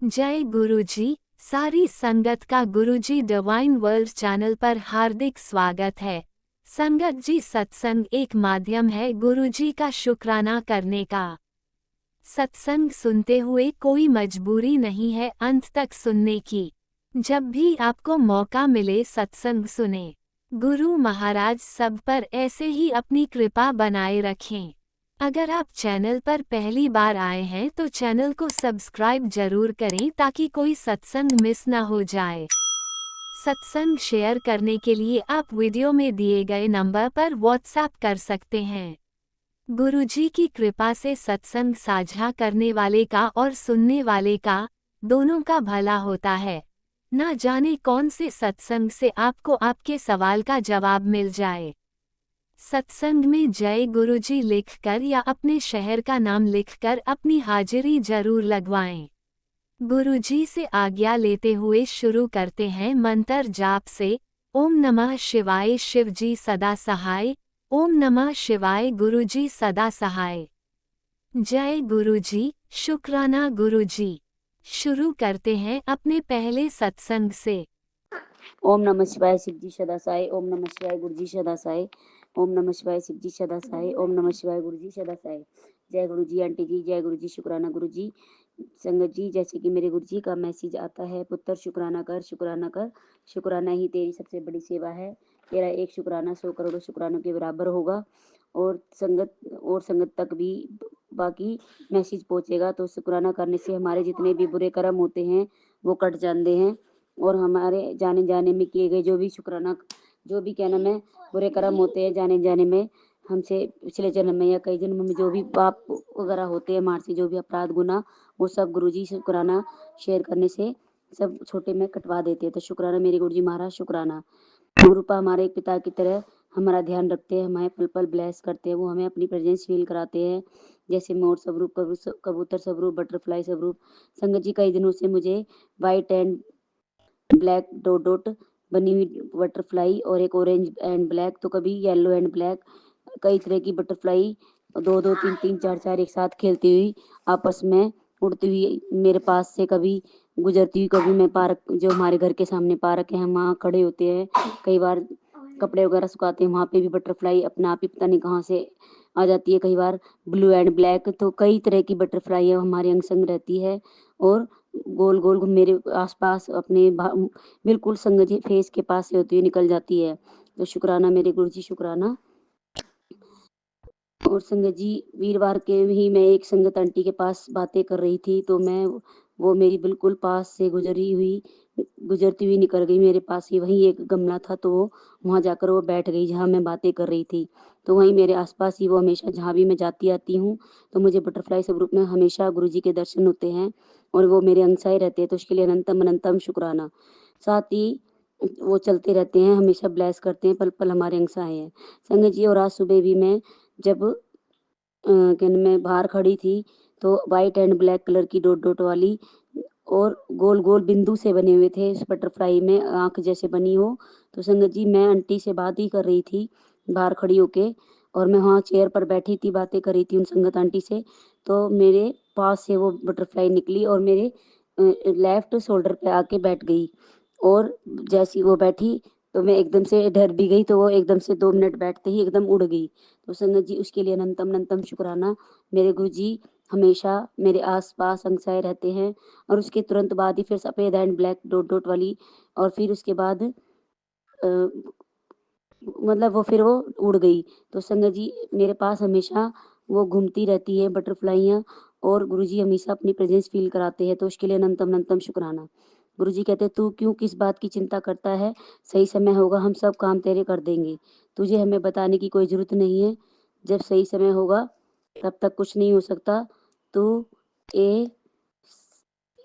जय गुरुजी। सारी संगत का गुरुजी डिवाइन वर्ल्ड चैनल पर हार्दिक स्वागत है। संगत जी, सत्संग एक माध्यम है गुरुजी का शुक्राना करने का। सत्संग सुनते हुए कोई मजबूरी नहीं है अंत तक सुनने की। जब भी आपको मौका मिले सत्संग सुने। गुरु महाराज सब पर ऐसे ही अपनी कृपा बनाए रखें। अगर आप चैनल पर पहली बार आए हैं तो चैनल को सब्सक्राइब जरूर करें ताकि कोई सत्संग मिस ना हो जाए। सत्संग शेयर करने के लिए आप वीडियो में दिए गए नंबर पर व्हाट्सएप कर सकते हैं। गुरुजी की कृपा से सत्संग साझा करने वाले का और सुनने वाले का, दोनों का भला होता है। ना जाने कौन से सत्संग से आपको आपके सवाल का जवाब मिल जाए। सत्संग में जय गुरुजी लिखकर या अपने शहर का नाम लिखकर अपनी हाजिरी जरूर लगवाएं। गुरुजी से आज्ञा लेते हुए शुरू करते हैं मंत्र जाप से। ओम नमः शिवाय, शिवजी सदा सहाय। ओम नमः शिवाय, गुरुजी सदा सहाय। जय गुरुजी, शुक्राना गुरुजी। शुरू करते हैं अपने पहले सत्संग से। ओम नमः शिवाय, शिवजी सदा साई। ओम नमः शिवाय, गुरुजी सदा साई। ओम नमः शिवाय, शिवजी सदा साई। ओम नमः शिवाय, गुरुजी सदा साई। जय गुरुजी आंटी जी, जय गुरुजी, शुक्राना गुरुजी। संगत जी, जैसे कि मेरे गुरुजी का मैसेज आता है, पुत्र शुक्राना कर, शुक्राना कर, शुक्राना ही तेरी सबसे बड़ी सेवा है। तेरा एक शुक्राना 100 करोड़ शुक्रानों के बराबर होगा। और संगत तक भी बाकी मैसेज पहुंचेगा। तो शुक्राना करने से हमारे जितने भी बुरे कर्म होते हैं वो कट जाते हैं। और हमारे जाने जाने में किए गए जो भी शुक्राना, जो भी क्या नाम है, बुरे कर्म होते हैं जाने जाने में हमसे, पिछले जन्म में या कई जन्म में जो भी पाप वगैरह होते हैं हमारे से, जो भी अपराध गुनाह, वो सब गुरुजी शुक्राना शेयर करने से सब छोटे में कटवा देते हैं। तो शुक्राना मेरे गुरुजी महाराज, शुक्राना। गुरुपा हमारे एक पिता की तरह हमारा ध्यान रखते हैं, हमें पल पल ब्लेस करते हैं। वो हमें अपनी प्रेजेंस फील कराते हैं, जैसे मोर स्वरूप, कबूतर स्वरूप, बटरफ्लाई स्वरूप। संगत जी, कई दिनों से मुझे white and black dot dot बनी हुई बटरफ्लाई और एक ऑरेंज एंड ब्लैक, तो कभी येलो एंड ब्लैक, कई तरह की बटरफ्लाई दो दो तीन तीन चार चार एक साथ खेलती हुई आपस में उड़ती हुई मेरे पास से कभी गुजरती हुई। कभी मैं पार्क, जो हमारे घर के सामने पार्क है, हम वहाँ खड़े होते हैं, कई बार कपड़े वगैरह सुखाते हैं, वहाँ पे भी बटरफ्लाई अपने आप ही पता नहीं कहाँ से आ जाती है। कई बार ब्लू एंड ब्लैक, तो कई तरह की बटरफ्लाई हमारे अंग संग रहती है और गोल गोल मेरे आसपास अपने बिल्कुल संगत जी फेस के पास से होती हुई निकल जाती है। तो शुक्राना मेरे गुरुजी, शुक्राना। और संगत जी, वीरवार के ही मैं एक संगत आंटी के पास बातें कर रही थी, तो वो मेरी बिल्कुल पास से गुजरती हुई निकल गई। मेरे पास ही वहीं एक गमला था, तो वो वहाँ जाकर वो बैठ गई जहाँ मैं बातें कर रही थी। तो वहीं मेरे आसपास ही वो हमेशा, जहाँ भी मैं जाती आती हूँ तो मुझे बटरफ्लाई स्वरूप में हमेशा गुरुजी के दर्शन होते हैं और वो मेरे अंगसाए रहते हैं। तो उसके लिए अनंतम अनंतम शुक्राना। साथ ही वो चलते रहते हैं, हमेशा ब्लेस करते हैं, पल पल हमारे अंगसाए हैं। संगत जी, और आज सुबह भी मैं जब मैं बाहर खड़ी थी, तो वाइट एंड ब्लैक कलर की डॉट डॉट वाली और गोल गोल बिंदु से बने हुए थे इस बटरफ्लाई में, आंख जैसे बनी हो। तो संगत जी, मैं आंटी से बात ही कर रही थी बाहर खड़ी होके, और मैं वहाँ चेयर पर बैठी थी, बातें कर रही थी उन संगत आंटी से। तो मेरे पास से वो बटरफ्लाई निकली और मेरे लेफ्ट शोल्डर पे आके बैठ गई। और जैसी वो बैठी तो मैं एकदम से डर भी गई, तो वो एकदम से 2 मिनट बैठते ही एकदम उड़ गई। तो संगत जी, उसके लिए अनंतम अनंतम शुक्राना। मेरे गुरुजी हमेशा मेरे आसपास अंगसाए रहते हैं। और उसके तुरंत बाद ही फिर सफ़ेद एंड ब्लैक डॉट डॉट वाली, और फिर उसके बाद मतलब वो उड़ गई। तो संगत जी, मेरे पास हमेशा वो घूमती रहती है बटरफ्लाइयाँ, और गुरुजी हमेशा अपनी प्रेजेंस फील कराते हैं। तो उसके लिए अनंतम अनंतम शुक्राना। गुरुजी कहते हैं, तू क्यों किस बात की चिंता करता है, सही समय होगा हम सब काम तेरे कर देंगे। तुझे हमें बताने की कोई ज़रूरत नहीं है, जब सही समय होगा तब तक कुछ नहीं हो सकता। तो ये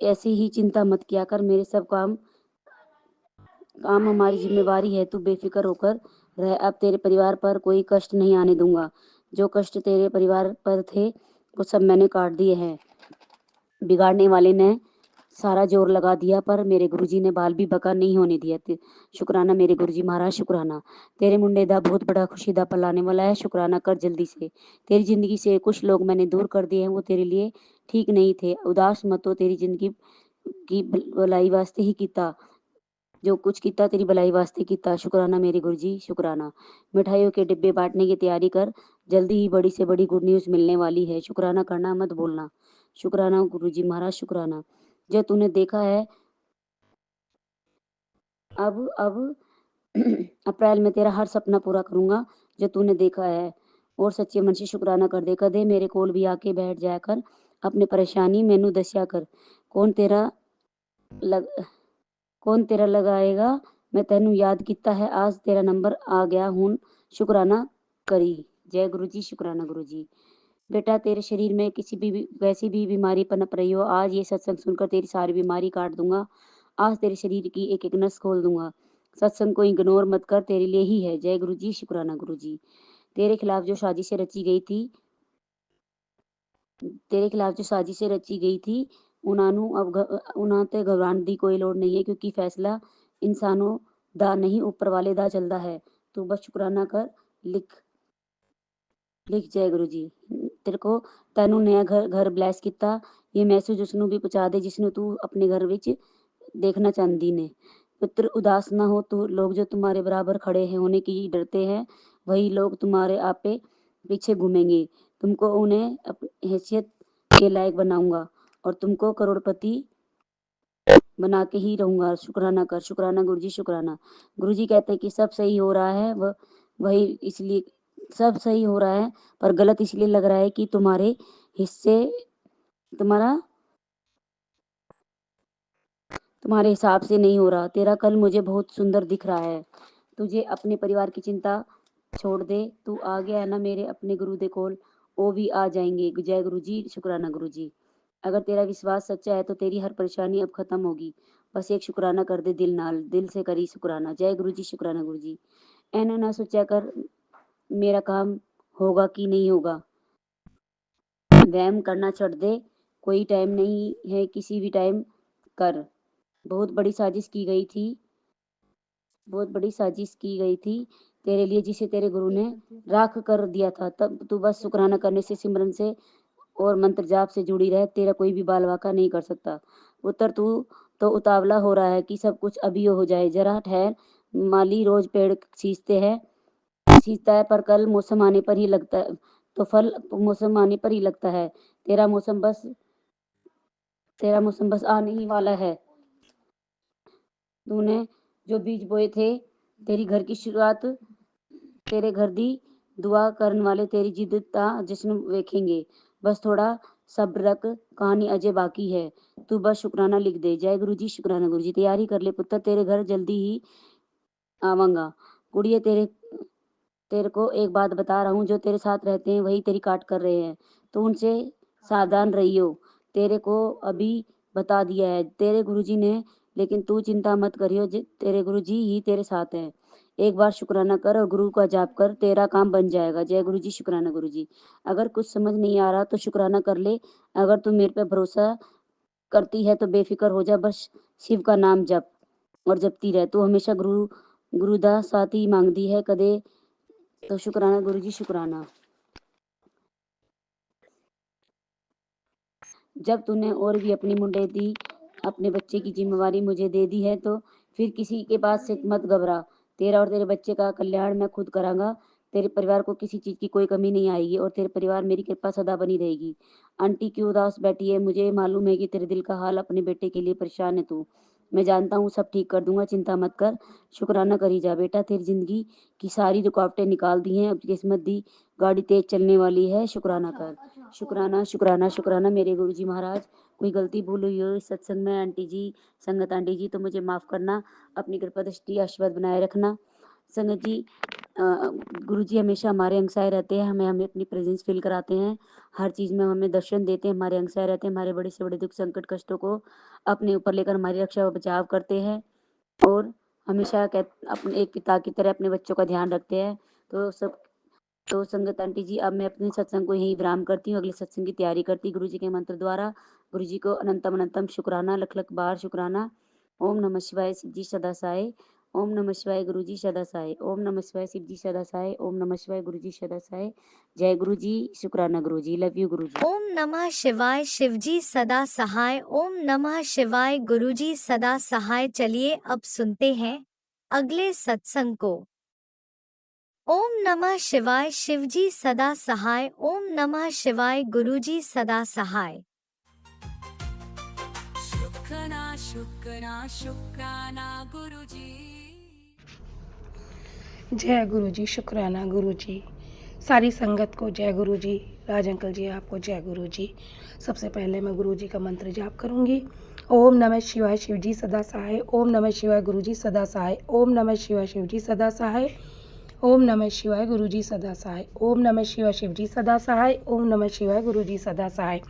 ऐसी ही चिंता मत किया कर, मेरे सब काम काम हमारी जिम्मेवारी है, तू बेफिक्र होकर रह। अब तेरे परिवार पर कोई कष्ट नहीं आने दूंगा। जो कष्ट तेरे परिवार पर थे वो सब मैंने काट दिए हैं। बिगाड़ने वाले ने सारा जोर लगा दिया, पर मेरे गुरुजी ने बाल भी बका नहीं होने दिया। शुक्राना मेरे गुरुजी महाराज, शुक्राना। तेरे मुंडे दा बहुत बड़ा खुशी दा पल आने वाला है, शुक्राना कर जल्दी से। तेरी जिंदगी से कुछ लोग मैंने दूर कर दिए हैं, वो तेरे लिए ठीक नहीं थे। उदास मत हो, तेरी जिंदगी की भलाई वास्ते ही कीता, जो कुछ कीता तेरी भलाई वास्ते कीता। शुक्राना मेरे गुरुजी, शुक्राना। मिठाइयों के डिब्बे बाँटने की तैयारी कर, जल्दी ही बड़ी से बड़ी गुड न्यूज़ मिलने वाली है। शुक्राना करना मत भूलना। शुक्राना गुरुजी महाराज, शुक्राना। जो तूने देखा है अब अप्रैल में तेरा हर सपना पूरा करूँगा जो तूने देखा है, और सच्चे मन से शुक्राना कर दे। कदे मेरे कोल भी आके बैठ जाया कर, अपनी परेशानी मैनू दस्या कर। कौन तेरा लग कौन तेरा लगाएगा, मैं तैनू याद किता है, आज तेरा नंबर आ गया हुण शुक्राना करी। जय गुरु जी, शुक्राना गुरु जी। बेटा तेरे शरीर में किसी भी वैसी भी बीमारी पनप रही हो, आज ये सत्संग सुनकर तेरी सारी बीमारी काट दूंगा। आज तेरे शरीर की एक एक नस खोल दूंगा। सत्संग को इग्नोर मत कर, तेरे लिए ही है। जय गुरु जी, शुक्राना गुरु जी। तेरे खिलाफ जो साजिशें रची गई थी तेरे खिलाफ जो साजिशें रची गई थी, उन्हां ते घबराने दी कोई लोड़ नहीं है, क्योंकि फैसला इंसानों दा नहीं ऊपर वाले दा चलदा है। तू बस शुक्राना कर, लिख लिख जय गुरु जी। तेरे को तैनू नया घर ब्लैस किता, ये मैसेज उसनू भी पहुंचा दे जिसनू तू अपने घर विच देखना चाहती ने। पुत्र उदास ना हो, तो लोग जो तुम्हारे बराबर खड़े हैं होने की डरते हैं, वही लोग तुम्हारे आपे पीछे घूमेंगे। तुमको उन्हें हैसियत के लायक बनाऊंगा और तुमको करोड़पति बना के ही रहूंगा। शुक्राना कर, शुक्राना गुरुजी, शुक्राना। गुरुजी कहते हैं कि सब सही हो रहा है, वही इसलिए सब सही हो रहा है, पर गलत इसलिए लग रहा है कि तुम्हारे हिस्से तुम्हारा तुम्हारे हिसाब से नहीं हो रहा। तेरा कल मुझे बहुत सुंदर दिख रहा है। तुझे अपने परिवार की चिंता छोड़ दे, तू आ गया है ना मेरे अपने गुरु दे कोल, वो भी आ जाएंगे। जय गुरु जी, शुक्राना गुरु जी। अगर तेरा विश्वास सच्चा है तो तेरी हर परेशानी अब खत्म होगी। बस एक शुक्राना कर दे दिल नाल, दिल से करी शुक्राना। जय गुरु जी, शुक्राना गुरु जी। ऐना ना सोचा कर मेरा काम होगा कि नहीं होगा, वहम करना छोड़ दे। कोई टाइम नहीं है, किसी भी टाइम कर। बहुत बड़ी साजिश की गई थी बहुत बड़ी साजिश की गई थी तेरे लिए, जिसे तेरे गुरु ने राख कर दिया था। तब तू बस शुक्राना करने से, सिमरन से और मंत्र जाप से जुड़ी रहे, तेरा कोई भी बाल वाका नहीं कर सकता। उत्तर तू तो उतावला हो रहा है कि सब कुछ अभी हो जाए, जरा ठहर। माली रोज पेड़ सींचता है, पर कल मौसम आने पर ही लगता है, तो फल मौसम आने पर ही लगता है। तेरा मौसम बस आने ही वाला है। तूने जो बीज बोए थे, तेरी घर की शुरुआत तेरे घर दी दुआ करन वाले तेरी जिद दा जश्न वेखेंगे। बस थोड़ा सब्र रख, कहानी अजय बाकी है। तू बस शुक्राना लिख दे। जय गुरु जी, शुक्राना गुरु जी। तैयारी कर ले पुत्र, तेरे घर जल्दी ही आवांगा। कुड़िए तेरे को एक बात बता रहा हूँ, जो तेरे साथ रहते हैं वही तेरी काट कर रहे हैं, तो उनसे सावधान रहियो। तेरे को अभी बता दिया है तेरे गुरुजी ने, लेकिन तू चिंता मत करियो, तेरे गुरुजी ही तेरे साथ हैं। एक बार शुक्राना कर और गुरु का जाप कर, तेरा काम बन जाएगा। जय गुरु जी, शुक्राना गुरु जी। अगर कुछ समझ नहीं आ रहा तो शुक्राना कर ले। अगर तू मेरे पे भरोसा करती है तो बेफिक्र हो जा, बस शिव का नाम जप और जपती रह। तू हमेशा गुरुदा साथ ही मांगती है कदे, तो शुक्राना गुरु जी, शुक्राना। जब तूने और भी अपनी मुंडे दी, अपने बच्चे की जिम्मेवारी मुझे दे दी है, तो फिर किसी के बात से मत घबरा। तेरा और तेरे बच्चे का कल्याण मैं खुद करांगा। तेरे परिवार को किसी चीज की कोई कमी नहीं आएगी और तेरे परिवार मेरी कृपा सदा बनी रहेगी। आंटी क्यों उदास बैठी है, मुझे मालूम है कि तेरे दिल का हाल, अपने बेटे के लिए परेशान है तू। मैं जानता हूँ सब ठीक कर दूंगा, चिंता मत कर। शुक्राना करी जा बेटा, तेरी जिंदगी की सारी रुकावटें निकाल दी हैं, अब किस्मत दी गाड़ी तेज चलने वाली है। शुक्राना कर, शुक्राना शुक्राना शुक्राना मेरे गुरु जी महाराज। कोई गलती भूल हुई हो इस सत्संग में आंटी जी, संगत आंटी जी, तो मुझे माफ़ करना। अपनी कृपा दृष्टि आशीर्वाद बनाए रखना। संगत जी, गुरु जी हमेशा हमारे अंगसाए रहते हैं, हमें हमें अपनी प्रेजेंस फील कराते हैं, हर चीज़ में हमें दर्शन देते हैं, हमारे अंगसाए रहते हैं, हमारे बड़े से बड़े दुख संकट कष्टों को अपने ऊपर लेकर हमारी रक्षा व बचाव करते हैं, और हमेशा अपने एक पिता की तरह अपने बच्चों का ध्यान रखते हैं। तो संगत आंटी जी, अब मैं अपने सत्संग को यही विराम करती हूँ, अगले सत्संग की तैयारी करती गुरु जी के मंत्र द्वारा। गुरु जी को अनंतम अनंतम शुक्राना, लख लख बार शुक्राना। ओम नमः शिवाय, शिव जी सदा साई। ओम नमः शिवाय गुरुजी सदा सहाय। ओम नमः शिवाय शिव जी सदा सहाय। ओम नमः शिवाय गुरुजी सदा सहाय। जय गुरुजी, शुक्राना गुरुजी, लव यू गुरुजी। ओम नमः शिवाय शिवजी सदा सहाय। ओम नमः शिवाय गुरुजी सदा सहाय। चलिए अब सुनते हैं अगले सत्संग को। ओम नमः शिवाय शिवजी सदा सहाय। ओम नमः शिवाय गुरुजी सदा सहाय। शुक्राना शुक्राना शुक्राना गुरुजी। जय गुरु जी, शुक्राना गुरु जी। सारी संगत को जय गुरु जी। राज अंकल जी आपको जय गुरु जी। सबसे पहले मैं गुरु जी का मंत्र जाप करूंगी। ओम नमः शिवाय शिव जी सदा सहाय। ओम नमः शिवाय गुरु जी सदा सहाय। ओम नमः शिवाय शिव जी सदा सहाय। ओम नमः शिवाय गुरु जी सदा सहाय। ओम नमः शिवाय शिव जी सदा सहाय। ओम नमः शिवाय गुरु जी सदा सहाय।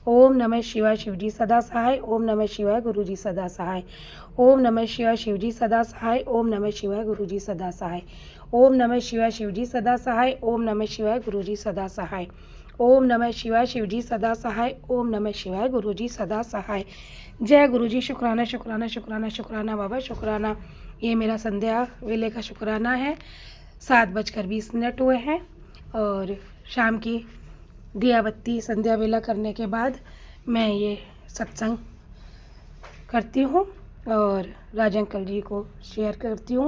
ओम नमः शिवाय शिव जी सदा सहाय। ओम नमः शिवाय गुरु जी सदा सहाय। ओम नमः शिवाय शिव जी सदा सहाय। ओम नमः शिवाय गुरु जी सदा सहाय। ओम नमः शिवाय शिव जी सदा सहाय। ओम नमः शिवाय गुरु जी सदा सहाय। ओम नमः शिवाय शिव जी सदा सहाय। ओम नमः शिवाय गुरु जी सदा सहाय। जय गुरु जी, शुक्राना शुक्राना शुक्राना शुक्राना बाबा शुक्राना। ये मेरा संध्या वेले का शुक्राना है। 7:20 हुए हैं और शाम की दिया बत्ती संध्या वेला करने के बाद मैं ये सत्संग करती हूँ और राज अंकल जी को शेयर करती हूँ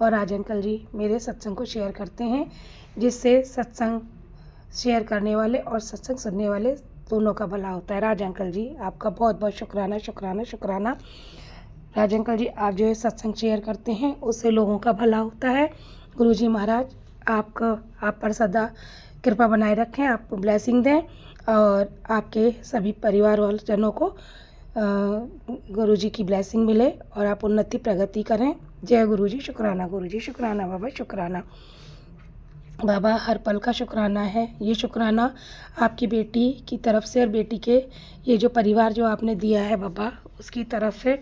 और राज अंकल जी मेरे सत्संग को शेयर करते हैं, जिससे सत्संग शेयर करने वाले और सत्संग सुनने वाले दोनों का भला होता है। राज अंकल जी आपका बहुत बहुत शुक्राना शुक्राना शुक्राना। राज अंकल जी आप जो ये सत्संग शेयर करते हैं उससे लोगों का भला होता है। गुरुजी महाराज आप पर सदा कृपा बनाए रखें, आपको ब्लेसिंग दें और आपके सभी परिवार वाले जनों को गुरुजी की ब्लेसिंग मिले और आप उन्नति प्रगति करें। जय गुरुजी, शुक्राना गुरुजी, शुक्राना बाबा शुक्राना। बाबा हर पल का शुक्राना है। ये शुक्राना आपकी बेटी की तरफ से और बेटी के ये जो परिवार जो आपने दिया है बाबा उसकी तरफ से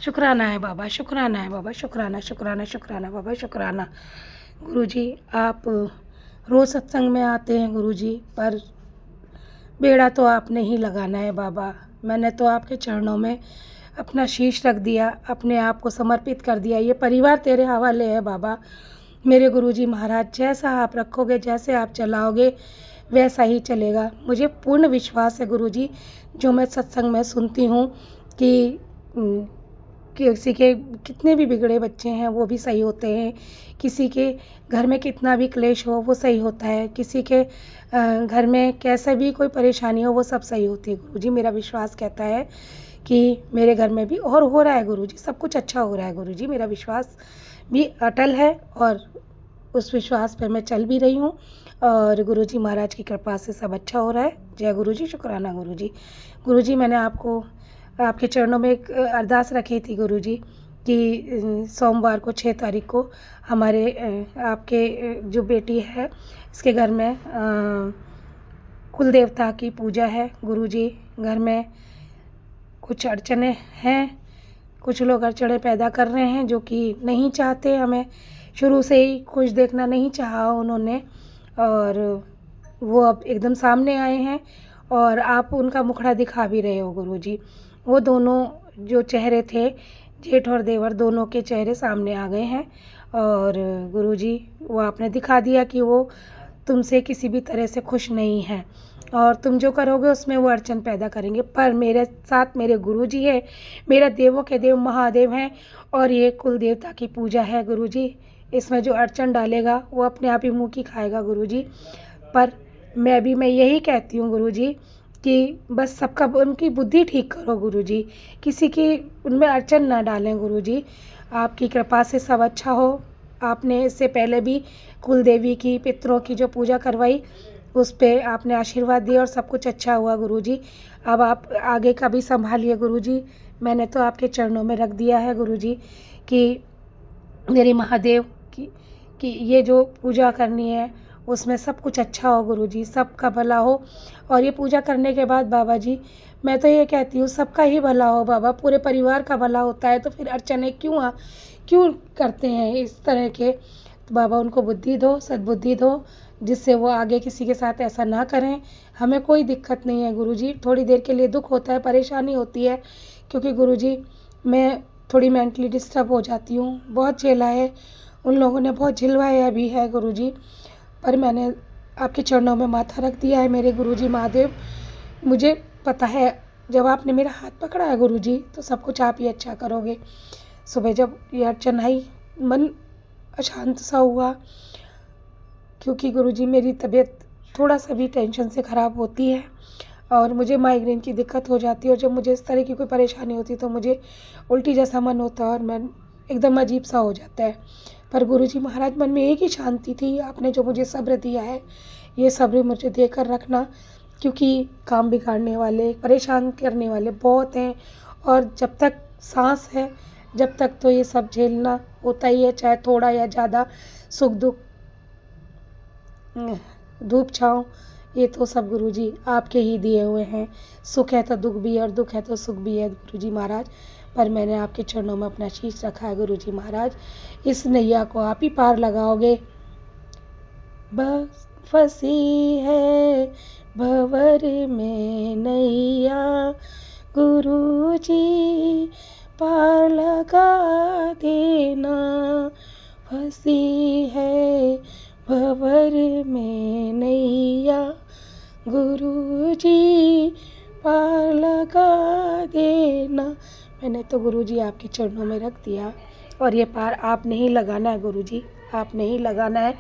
शुक्राना है बाबा, शुक्राना है बाबा, शुक्राना शुक्राना शुक्राना बाबा शुक्राना। गुरुजी आप रोज़ सत्संग में आते हैं गुरुजी, पर बेड़ा तो आपने ही लगाना है बाबा। मैंने तो आपके चरणों में अपना शीश रख दिया, अपने आप को समर्पित कर दिया। ये परिवार तेरे हवाले है बाबा। मेरे गुरुजी महाराज जैसा आप रखोगे, जैसे आप चलाओगे वैसा ही चलेगा। मुझे पूर्ण विश्वास है गुरुजी, जो मैं सत्संग में सुनती हूँ कि किसी के कितने भी बिगड़े बच्चे हैं वो भी सही होते हैं, किसी के घर में कितना भी क्लेश हो वो सही होता है, किसी के घर में कैसा भी कोई परेशानी हो वो सब सही होती है। गुरुजी मेरा विश्वास कहता है कि मेरे घर में भी और हो रहा है गुरुजी, सब कुछ अच्छा हो रहा है गुरुजी। मेरा विश्वास भी अटल है और उस विश्वास पर मैं चल भी रही हूँ और गुरुजी महाराज की कृपा से सब अच्छा हो रहा है। जय गुरुजी, शुक्राना गुरुजी। गुरुजी मैंने आपके चरणों में एक अरदास रखी थी गुरुजी कि सोमवार को 6 तारीख को हमारे आपके जो बेटी है इसके घर में कुल देवता की पूजा है गुरुजी। घर में कुछ अड़चने हैं, कुछ लोग अड़चने पैदा कर रहे हैं जो कि नहीं चाहते, हमें शुरू से ही खुश देखना नहीं चाहा उन्होंने और वो अब एकदम सामने आए हैं और आप उनका मुखड़ा दिखा भी रहे हो गुरुजी। वो दोनों जो चेहरे थे, जेठ और देवर दोनों के चेहरे सामने आ गए हैं और गुरुजी वो आपने दिखा दिया कि वो तुमसे किसी भी तरह से खुश नहीं है और तुम जो करोगे उसमें वो अड़चन पैदा करेंगे। पर मेरे साथ मेरे गुरुजी है, मेरा देवों के देव महादेव हैं और ये कुल देवता की पूजा है गुरुजी। इसमें जो अड़चन डालेगा वो अपने आप ही मुँह की खाएगा गुरुजी। पर मैं यही कहती हूँ गुरुजी कि बस सबका उनकी बुद्धि ठीक करो गुरुजी, किसी की उनमें अड़चन ना डालें गुरुजी। आपकी कृपा से सब अच्छा हो। आपने इससे पहले भी कुल देवी की पितरों की जो पूजा करवाई उस पे आपने आशीर्वाद दिया और सब कुछ अच्छा हुआ गुरुजी। अब आप आगे का भी संभालिए गुरुजी। मैंने तो आपके चरणों में रख दिया है गुरुजी कि मेरे महादेव कि ये जो पूजा करनी है उसमें सब कुछ अच्छा हो गुरुजी, सबका भला हो। और ये पूजा करने के बाद बाबा जी मैं तो ये कहती हूँ सबका ही भला हो बाबा, पूरे परिवार का भला होता है तो फिर अड़चने क्यों करते हैं इस तरह के। तो बाबा उनको बुद्धि दो, सद्बुद्धि दो, जिससे वो आगे किसी के साथ ऐसा ना करें। हमें कोई दिक्कत नहीं है गुरुजी, थोड़ी देर के लिए दुख होता है, परेशानी होती है, क्योंकि गुरुजी मैं थोड़ी मेंटली डिस्टर्ब हो जाती हूँ। बहुत झेला है, उन लोगों ने बहुत झिलवाया भी है गुरुजी, पर मैंने आपके चरणों में माथा रख दिया है मेरे गुरुजी महादेव। मुझे पता है जब आपने मेरा हाथ पकड़ा है गुरुजी तो सब कुछ आप ही अच्छा करोगे। सुबह जब ये अड़चन आई, मन अशांत सा हुआ, क्योंकि गुरुजी मेरी तबीयत थोड़ा सा भी टेंशन से ख़राब होती है और मुझे माइग्रेन की दिक्कत हो जाती है, और जब मुझे इस तरह की कोई परेशानी होती है तो मुझे उल्टी जैसा मन होता है और मैं एकदम अजीब सा हो जाता है। पर गुरुजी महाराज, मन में एक ही शांति थी, आपने जो मुझे सब्र दिया है ये सब्र मुझे देकर रखना, क्योंकि काम बिगाड़ने वाले, परेशान करने वाले बहुत हैं, और जब तक सांस है जब तक तो ये सब झेलना होता ही है, चाहे थोड़ा या ज़्यादा, सुख दुख, धूप छाँव, ये तो सब गुरुजी आपके ही दिए हुए हैं। सुख है तो दुख भी है और दुख है तो सुख भी है गुरुजी महाराज, पर मैंने आपके चरणों में अपना शीश रखा है गुरुजी महाराज। इस नैया को आप ही पार लगाओगे। बस फंसी है भंवर में नैया, गुरुजी पार लगा देना। फंसी है भंवर में नैया, गुरुजी पार लगा देना। मैंने तो गुरुजी आपके चरणों में रख दिया, और ये पार आप नहीं लगाना है गुरुजी, आप नहीं लगाना है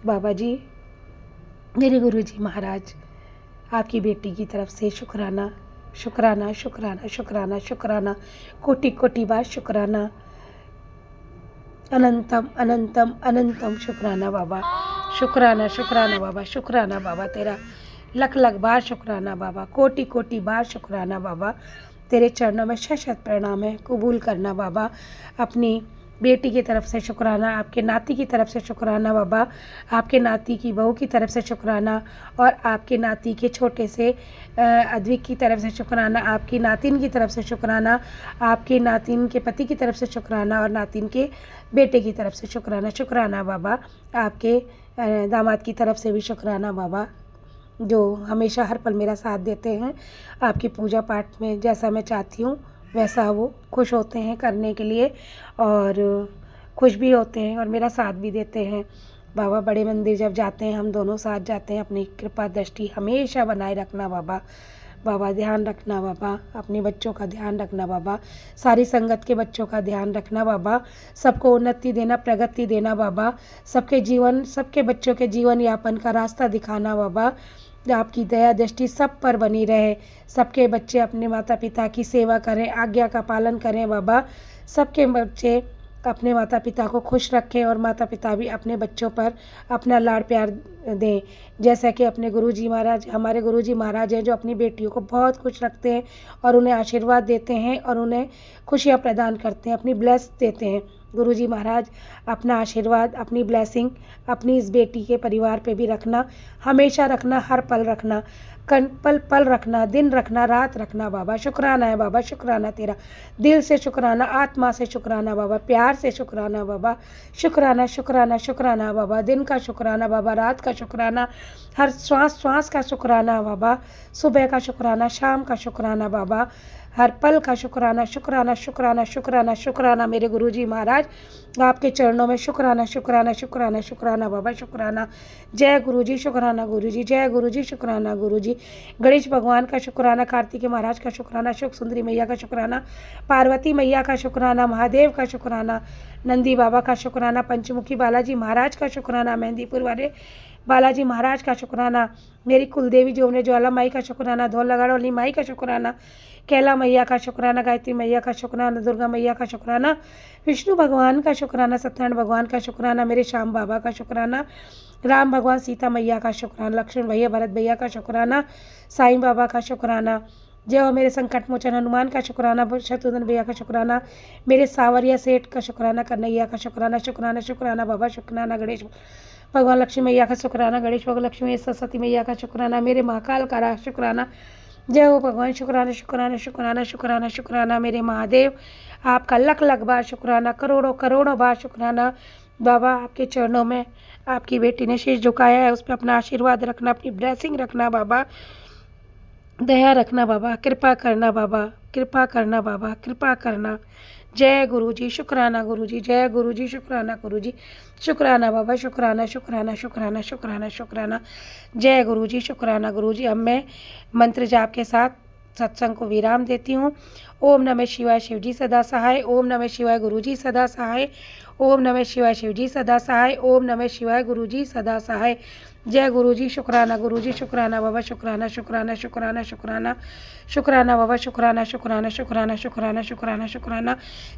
बाबा जी। मेरे गुरुजी महाराज, आपकी बेटी की तरफ से शुक्राना, शुक्राना, शुक्राना, शुक्राना, शुक्राना, कोटि कोटि बार शुक्राना, अनंतम अनंतम अनंतम शुक्राना बाबा, शुक्राना, शुक्राना बाबा, शुक्राना बाबा तेरा, लख लख बार शुक्राना बाबा, कोटि कोटि बार शुक्राना बाबा। तेरे चरणों में शत शत प्रणाम है, कबूल करना बाबा। अपनी बेटी की तरफ से शुक्राना, आपके नाती की तरफ से शुक्राना बाबा, आपके नाती की बहू की तरफ से शुक्राना, और आपके नाती के छोटे से अद्विक की तरफ से शुक्राना, आपकी नातिन की तरफ से शुक्राना, आपके नातिन के पति की तरफ से शुक्राना, और नातिन के बेटे की तरफ से शुक्राना। शुक्राना बाबा, आपके दामाद की तरफ से भी शुक्राना बाबा, जो हमेशा हर पल मेरा साथ देते हैं। आपकी पूजा पाठ में जैसा मैं चाहती हूँ वैसा वो खुश होते हैं करने के लिए, और खुश भी होते हैं और मेरा साथ भी देते हैं। बाबा, बड़े मंदिर जब जाते हैं हम दोनों साथ जाते हैं। अपनी कृपा दृष्टि हमेशा बनाए रखना बाबा। बाबा ध्यान रखना बाबा, अपने बच्चों का ध्यान रखना बाबा, सारी संगत के बच्चों का ध्यान रखना बाबा, सबको उन्नति देना, प्रगति देना बाबा, सबके जीवन, सबके बच्चों के जीवन यापन का रास्ता दिखाना बाबा। आपकी दया दृष्टि सब पर बनी रहे, सबके बच्चे अपने माता पिता की सेवा करें, आज्ञा का पालन करें बाबा, सबके बच्चे अपने माता पिता को खुश रखें, और माता पिता भी अपने बच्चों पर अपना लाड़ प्यार दें, जैसा कि अपने गुरुजी महाराज, हमारे गुरुजी महाराज हैं जो अपनी बेटियों को बहुत खुश रखते हैं और उन्हें आशीर्वाद देते हैं और उन्हें खुशियाँ प्रदान करते हैं, अपनी ब्लेस देते हैं। गुरुजी महाराज, अपना आशीर्वाद, अपनी ब्लेसिंग अपनी इस बेटी के परिवार पे भी रखना, हमेशा रखना, हर पल रखना, पल पल रखना, दिन रखना, रात रखना बाबा। शुक्राना है बाबा, शुक्राना तेरा, दिल से शुक्राना, आत्मा से शुक्राना बाबा, प्यार से शुक्राना बाबा। शुक्राना, शुक्राना, शुक्राना बाबा, दिन का शुक्राना बाबा, रात का शुक्राना, हर श्वास श्वास का शुक्राना बाबा, सुबह का शुक्राना, शाम का शुक्राना बाबा, हर पल का शुक्राना, शुक्राना, शुक्राना, शुक्राना, शुक्राना मेरे गुरुजी महाराज। आपके चरणों में शुक्राना, शुक्राना, शुक्राना, शुक्राना बाबा, शुक्राना। जय गुरुजी, शुक्राना गुरुजी, जय गुरुजी, शुक्राना गुरुजी। गणेश भगवान का शुक्राना, कार्तिकेय महाराज का शुक्राना, शुक सुंदरी मैया का शुक्राना, पार्वती मैया का शुक्राना, महादेव का शुक्राना, नंदी बाबा का शुक्राना, पंचमुखी बालाजी महाराज का शुक्राना, मेहंदीपुर वाले बालाजी महाराज का शुक्राना, मेरी कुलदेवी जो ने ज्वाला माई का शुक्राना, धौलगढ़ वाली माई का शुक्राना, कैला मैया का शुक्राना, गायत्री मैया का शुक्राना, दुर्गा मैया का शुक्राना, विष्णु भगवान का शुक्राना, सत्यनारायण भगवान का शुक्राना, मेरे श्याम बाबा का शुक्राना, राम भगवान सीता मैया का शुक्राना, लक्ष्मण भैया भरत भैया का शुक्राना, साईं बाबा का शुक्राना, जय हो मेरे संकट मोचन हनुमान का शुक्राना, शत्रुघ्न भैया का शुक्राना, मेरे सावरिया सेठ का शुक्राना, कन्हैया का शुक्राना, शुक्राना शुक्राना बाबा, शुक्राना गणेश भगवान, लक्ष्मी मैया का शुक्राना, गणेश भगवान, लक्ष्मी सरस्वती मैया का शुक्राना, मेरे महाकाल का शुक्राना, जय हो भगवान, शुक्राना शुक्राना शुक्राना शुक्राना शुक्राना मेरे महादेव। आपका लख लख बार शुक्राना, करोड़ों करोड़ों बार शुक्राना बाबा। आपके चरणों में आपकी बेटी ने शीश झुकाया है, उस पर अपना आशीर्वाद रखना, अपनी ब्लेसिंग रखना बाबा। दया रखना बाबा, कृपा करना बाबा, कृपा करना बाबा, कृपा करना। जय गुरु जी, शुक्राना गुरु जी, जय गुरु जी, शुक्राना गुरु जी, शुक्राना बाबा, शुक्राना शुक्राना शुक्राना शुक्राना शुक्राना। जय गुरु जी, शुक्राना गुरु जी। अब मैं मंत्र जाप के साथ सत्संग को विराम देती हूँ। ओम नमः शिवाय, शिव जी सदा सहाय। ओम नमः शिवाय, गुरु जी सदा सहाय। ओम नमः शिवाय, शिव जी सदा सहाय। ओम नमः शिवाय, गुरु जी सदा सहाय। जय गुरु जी, शुक्राना गुरु जी, शुक्राना बाबा, शुक्राना शुक्राना शुक्राना शुक्राना शुक्राना बाबा, शुक्राना शुक्राना शुक्राना शुक्राना शुक्राना शुक्राना।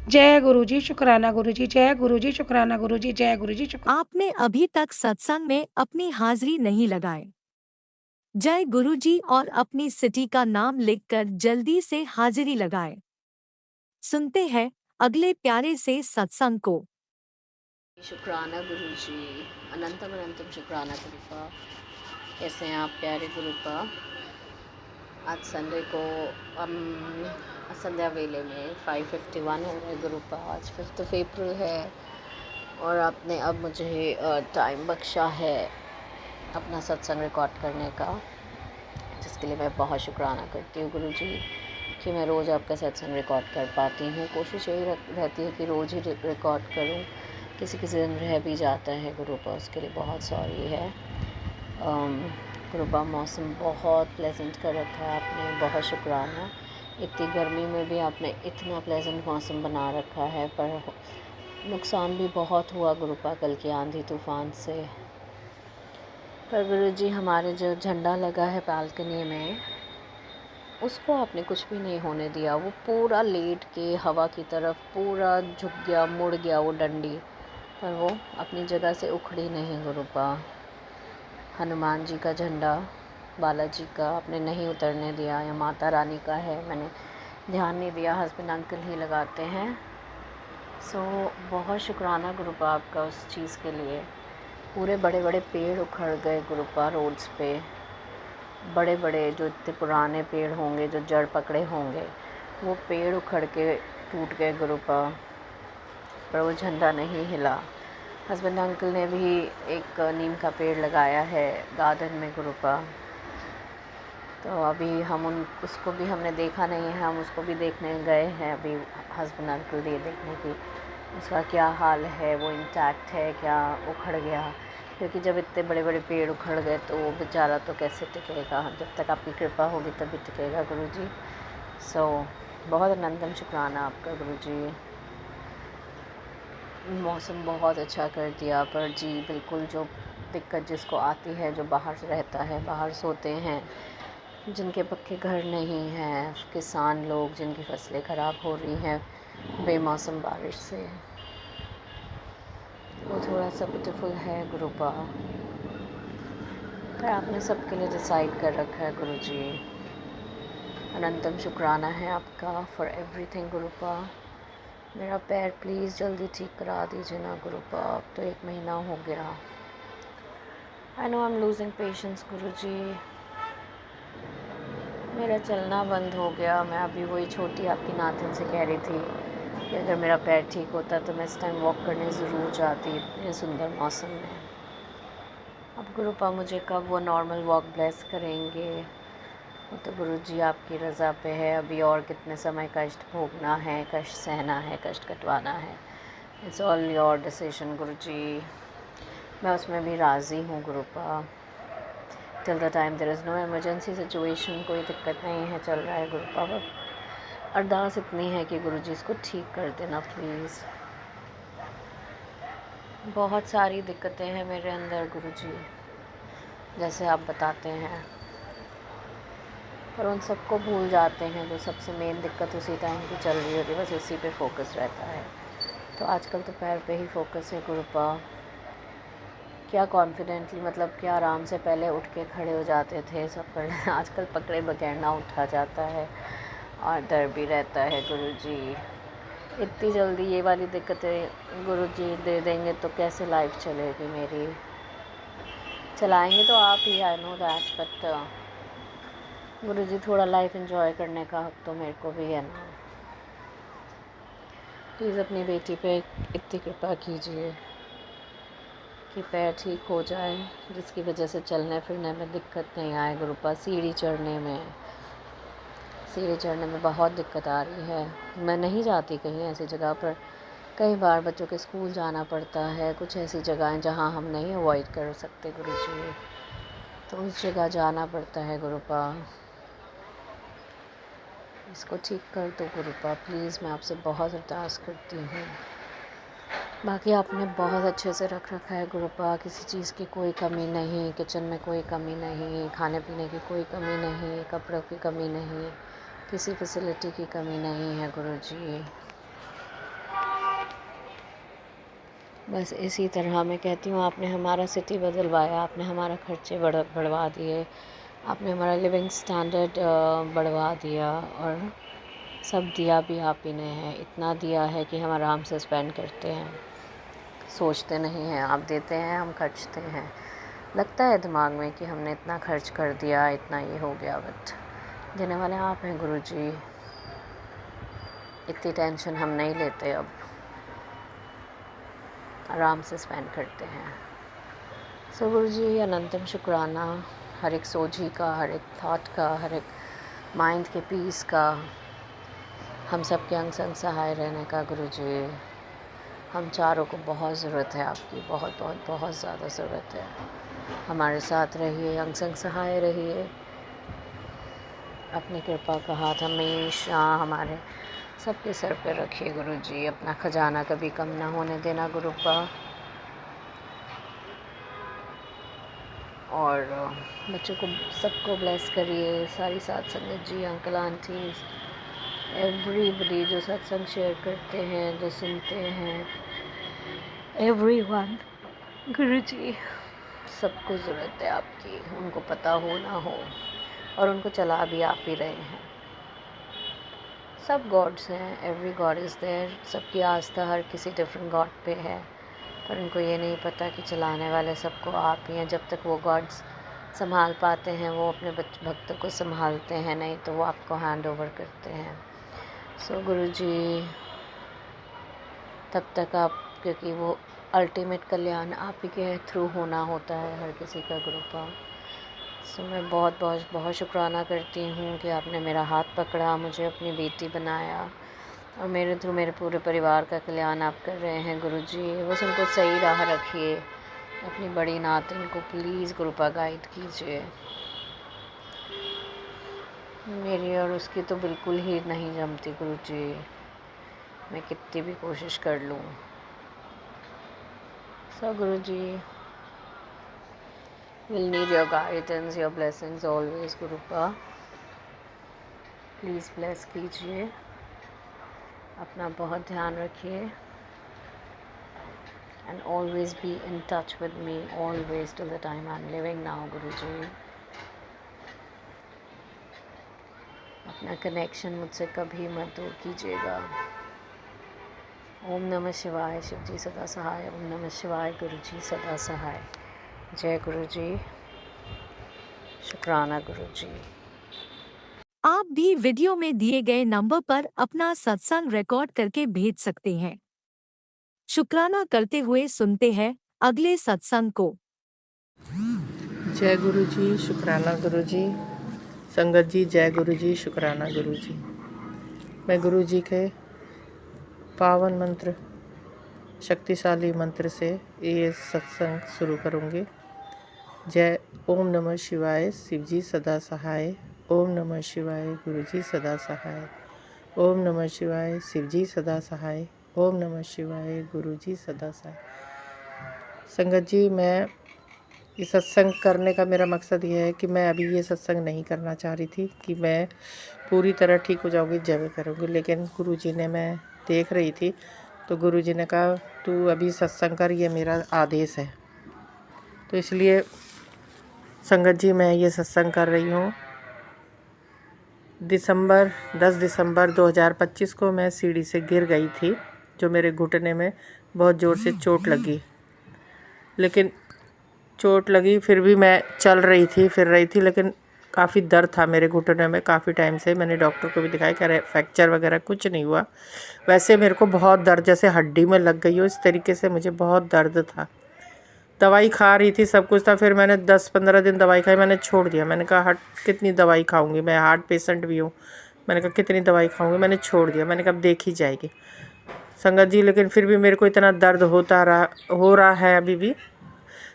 जय गुरु जी, शुक्राना गुरु जी, जय गुरु जी, शुक्राना गुरु जी, जय गुरु जी, शुक्राना। आपने अभी तक सत्संग में अपनी हाजिरी नहीं लगाए। जय गुरुजी और अपनी सिटी का नाम लिखकर जल्दी से हाजिरी लगाएं। सुनते हैं अगले प्यारे से सत्संग को। शुक्राना गुरु जी, अनंतम अनंतम शुक्राना गुरुपा। कैसे हैं आप प्यारे गुरुपा? आज संडे को हम संध्या वेले में 5:51 हो रहे गुरुपा। आज 5th अप्रैल है और आपने अब मुझे टाइम बख्शा है अपना सत्संग रिकॉर्ड करने का, जिसके लिए मैं बहुत शुक्राना करती हूँ गुरु जी कि मैं रोज़ आपका सत्संग रिकॉर्ड कर पाती हूँ। कोशिश यही रहती है कि रोज़ ही रिकॉर्ड करूँ, किसी किसी दिन रह भी जाता है गुरुपा, उसके लिए बहुत सॉरी है। गुरुपा मौसम बहुत प्लेजेंट कर रखा है आपने, बहुत शुक्राना। इतनी गर्मी में भी आपने इतना प्लेजेंट मौसम बना रखा है, पर नुकसान भी बहुत हुआ गुरुपा कल की आंधी तूफ़ान से। पर गुरु जी हमारे जो झंडा लगा है बालकनी में, उसको आपने कुछ भी नहीं होने दिया। वो पूरा लेट के हवा की तरफ पूरा झुक गया, मुड़ गया वो डंडी, पर वो अपनी जगह से उखड़ी नहीं गुरुपा। हनुमान जी का झंडा, बालाजी का आपने नहीं उतरने दिया, या माता रानी का है, मैंने ध्यान नहीं दिया, हस्बैंड अंकल ही लगाते हैं। सो बहुत शुक्राना गुरुपा आपका उस चीज़ के लिए। पूरे बड़े बड़े पेड़ उखड़ गए गुरुपा रोड्स पे, बड़े बड़े जो इतने पुराने पेड़ होंगे, जो जड़ पकड़े होंगे, वो पेड़ उखड़ के टूट गए गुरुपा, पर वो झंडा नहीं हिला। हस्बैंड अंकल ने भी एक नीम का पेड़ लगाया है गार्डन में गुरुपा, तो अभी हम उसको भी हमने देखा नहीं है, हम उसको भी देखने गए हैं अभी हस्बैंड अंकल ये देखने की उसका क्या हाल है, वो इंटैक्ट है क्या उखड़ गया, क्योंकि जब इतने बड़े बड़े पेड़ उखड़ गए तो वो बेचारा तो कैसे टिकेगा, जब तक आपकी कृपा होगी तभी टिकेगा गुरु जी। सो बहुत अनंतम शुक्राना आपका गुरु जी। मौसम बहुत अच्छा कर दिया, पर जी बिल्कुल जो दिक्कत जिसको आती है, जो बाहर रहता है, बाहर सोते हैं, जिनके पक्के घर नहीं हैं, किसान लोग जिनकी फसलें ख़राब हो रही हैं बेमौसम बारिश से, वो थोड़ा सा ब्यूटीफुल है गुरुपा। पर आपने सबके लिए डिसाइड कर रखा है गुरु जी। अनंतम शुक्राना है आपका फॉर एवरीथिंग गुरुपा। मेरा पैर प्लीज़ जल्दी ठीक करा दीजिए ना गुरुपा, अब तो 1 महीना हो गया। I know I am losing patience गुरु जी, मेरा चलना बंद हो गया। मैं अभी वही छोटी आपकी नातिन से कह रही थी कि अगर मेरा पैर ठीक होता तो मैं इस टाइम वॉक करने ज़रूर जाती इतने सुंदर मौसम में। अब गुरुपा मुझे कब वो नॉर्मल वॉक ब्लेस करेंगे, वो तो गुरु जी आपकी रज़ा पे है। अभी और कितने समय कष्ट भोगना है, कष्ट सहना है, कष्ट कटवाना है, इट्स ऑल योर डिसीजन गुरु जी। मैं उसमें भी राज़ी हूँ गुरुपा। Till the time there is no emergency situation, कोई दिक्कत नहीं है, चल रहा है गुरुपा। बस अरदास इतनी है कि गुरु जी इसको ठीक कर देना प्लीज़। बहुत सारी दिक्कतें हैं मेरे अंदर गुरु जी, जैसे आप बताते हैं, पर उन सबको भूल जाते हैं। जो सबसे मेन दिक्कत उसी टाइम की चल रही होती है, बस उसी पे फोकस रहता है। तो आजकल तो पैर पे ही फोकस है गुरुपा। क्या कॉन्फिडेंटली, मतलब क्या आराम से पहले उठ के खड़े हो जाते थे सब कर, आजकल पकड़े बगैर ना उठा जाता है और डर भी रहता है गुरु जी। इतनी जल्दी ये वाली दिक्कतें गुरु जी दे देंगे तो कैसे लाइफ चलेगी मेरी। चलाएंगे तो आप ही, आई नो दैट, बट गुरु जी थोड़ा लाइफ एंजॉय करने का हक तो मेरे को भी है ना। प्लीज़ अपनी बेटी पे इतनी कृपा कीजिए कि पैर ठीक हो जाए, जिसकी वजह से चलने फिरने में दिक्कत नहीं आए गुरुपा, सीढ़ी चढ़ने में, सीढ़ी चढ़ने में बहुत दिक्कत आ रही है। मैं नहीं जाती कहीं ऐसी जगह पर, कई बार बच्चों के स्कूल जाना पड़ता है, कुछ ऐसी जगहें जहाँ हम नहीं अवॉइड कर सकते गुरुजी, तो उस जगह जाना पड़ता है गुरुपा। इसको ठीक कर दो गुरुपा प्लीज़, मैं आपसे बहुत अरदास करती हूँ। बाकी आपने बहुत अच्छे से रख रखा है गुरुपा, किसी चीज़ की कोई कमी नहीं, किचन में कोई कमी नहीं, खाने पीने की कोई कमी नहीं, कपड़ों की कमी नहीं, किसी फैसिलिटी की कमी नहीं है गुरुजी। बस इसी तरह मैं कहती हूँ, आपने हमारा सिटी बदलवाया, आपने हमारा खर्चे बढ़वा दिए, आपने हमारा लिविंग स्टैंडर्ड बढ़वा दिया, और सब दिया भी आप ही ने है। इतना दिया है कि हम आराम से स्पेंड करते हैं, सोचते नहीं हैं। आप देते हैं, हम खर्चते हैं। लगता है दिमाग में कि हमने इतना खर्च कर दिया, इतना ये हो गया, बट देने वाले आप हैं गुरुजी। इतनी टेंशन हम नहीं लेते, अब आराम से स्पेंड करते हैं। सो गुरुजी अनंतम शुक्राना हर एक सोची का, हर एक थॉट का, हर एक माइंड के पीस का, हम सब के अंग संग सहाय रहने का गुरुजी। हम चारों को बहुत ज़रूरत है आपकी, बहुत बहुत बहुत ज़्यादा ज़रूरत है। हमारे साथ रहिए, अंग संग सहाय रहिए, अपनी कृपा का हाथ हमेशा हमारे सबके सर पे रखिए गुरुजी। अपना खजाना कभी कम ना होने देना गुरुपा। और बच्चों को सबको ब्लेस करिए, सारी साथ संगत जी, अंकल आंटी, एवरीबडी जो सत्संग शेयर करते हैं, जो सुनते हैं, एवरीवन गुरुजी, सबको ज़रूरत है आपकी, उनको पता हो ना हो, और उनको चला भी आप ही रहे हैं। सब गॉड्स हैं, एवरी गॉड इज़ देयर, सबकी आस्था हर किसी डिफरेंट गॉड पे है, पर उनको ये नहीं पता कि चलाने वाले सबको आप ही हैं। जब तक वो गॉड्स संभाल पाते हैं, वो अपने भक्तों को संभालते हैं, नहीं तो वो आपको हैंड ओवर करते हैं। सो गुरुजी तब तक आप, क्योंकि वो अल्टीमेट कल्याण आप ही के थ्रू होना होता है हर किसी का गुरुपा। सो मैं बहुत बहुत बहुत शुक्राना करती हूँ कि आपने मेरा हाथ पकड़ा, मुझे अपनी बेटी बनाया, और मेरे थ्रू मेरे पूरे परिवार का कल्याण आप कर रहे हैं गुरुजी। बस उनको सही राह रखिए, अपनी बड़ी नातिन को प्लीज़ गुरुपा गाइड कीजिए। मेरी और उसकी तो बिल्कुल ही नहीं जमती गुरुजी, मैं कितनी भी कोशिश कर लूँ। So guruji will need your guidance, your blessings always गुरुपा। प्लीज़ ब्लेस कीजिए, अपना बहुत ध्यान रखिए, and always be in touch with me, always till the time I am living now guruji. अपना कनेक्शन मुझसे कभी मत दूर कीजिएगा। ओम नमः शिवाय, शिव जी सदा सहाय। ओम नमः शिवाय, गुरु जी सदा सहाय। जय गुरु जी, शुक्राना गुरु जी। आप भी वीडियो में दिए गए नंबर पर अपना सत्संग रिकॉर्ड करके भेज सकते हैं। शुक्राना करते हुए सुनते हैं अगले सत्संग को। जय गुरु जी, शुक्राना गुरु जी। संगत जी जय गुरु जी, शुक्राना गुरु जी। मैं गुरु जी के पावन मंत्र, शक्तिशाली मंत्र से ये सत्संग शुरू करूँगी। जय ओम नमः शिवाय, शिव जी सदा सहाय। ओम नमः शिवाय, गुरु जी सदा सहाय। ओम नमः शिवाय, शिव जी सदा सहाय। ओम नमः शिवाय, गुरु जी सदा सहाय। संगत जी, मैं ये सत्संग करने का मेरा मकसद ये है कि मैं अभी ये सत्संग नहीं करना चाह रही थी कि मैं पूरी तरह ठीक हो जाऊँगी जब करूँगी, लेकिन गुरुजी ने, मैं देख रही थी तो गुरुजी ने कहा तू अभी सत्संग कर, ये मेरा आदेश है। तो इसलिए संगत जी मैं ये सत्संग कर रही हूँ। 10 दिसंबर 2025 को मैं सीढ़ी से गिर गई थी, जो मेरे घुटने में बहुत ज़ोर से चोट लगी। लेकिन चोट लगी फिर भी मैं चल रही थी, फिर रही थी, लेकिन काफ़ी दर्द था मेरे घुटने में काफ़ी टाइम से। मैंने डॉक्टर को भी दिखाया, कह रहे फ्रैक्चर वगैरह कुछ नहीं हुआ। वैसे मेरे को बहुत दर्द, जैसे हड्डी में लग गई हो इस तरीके से मुझे बहुत दर्द था। दवाई खा रही थी, सब कुछ था। फिर मैंने 10-15 दिन दवाई खाई, मैंने छोड़ दिया। मैंने कहा कितनी दवाई खाऊंगी, मैं हार्ट पेशेंट भी हूँ, मैंने कहा कितनी दवाई खाऊंगी, मैंने छोड़ दिया। मैंने कहा अब देखी जाएगी संगत जी, लेकिन फिर भी मेरे को इतना दर्द हो रहा है अभी भी।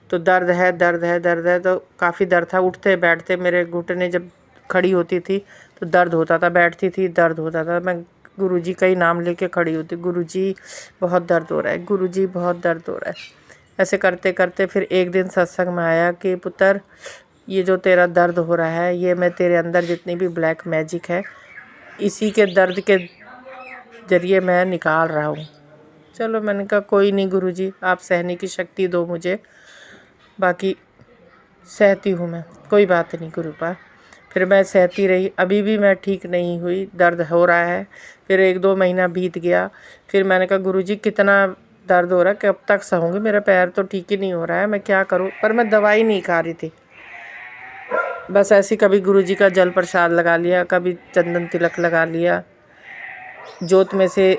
तो दर्द है तो काफ़ी दर्द था। उठते बैठते मेरे घुटने जब खड़ी होती थी तो दर्द होता था, बैठती थी दर्द होता था। मैं गुरुजी का ही नाम लेके खड़ी होती, गुरुजी बहुत दर्द हो रहा है, गुरुजी बहुत दर्द हो रहा है। ऐसे करते करते फिर एक दिन सत्संग में आया कि पुत्र, ये जो तेरा दर्द हो रहा है, ये मैं तेरे अंदर जितनी भी ब्लैक मैजिक है, इसी के दर्द के ज़रिए मैं निकाल रहा हूँ। चलो मैंने कहा कोई नहीं गुरुजी, आप सहने की शक्ति दो मुझे, बाकी सहती हूँ मैं, कोई बात नहीं गुरुपा। फिर मैं सहती रही, अभी भी मैं ठीक नहीं हुई, दर्द हो रहा है। फिर 1-2 महीना बीत गया। फिर मैंने कहा गुरुजी कितना दर्द हो रहा है, कब तक सहूँगी, मेरा पैर तो ठीक ही नहीं हो रहा है, मैं क्या करूँ। पर मैं दवाई नहीं खा रही थी, बस ऐसी कभी गुरुजी का जल प्रसाद लगा लिया, कभी चंदन तिलक लगा लिया, जोत में से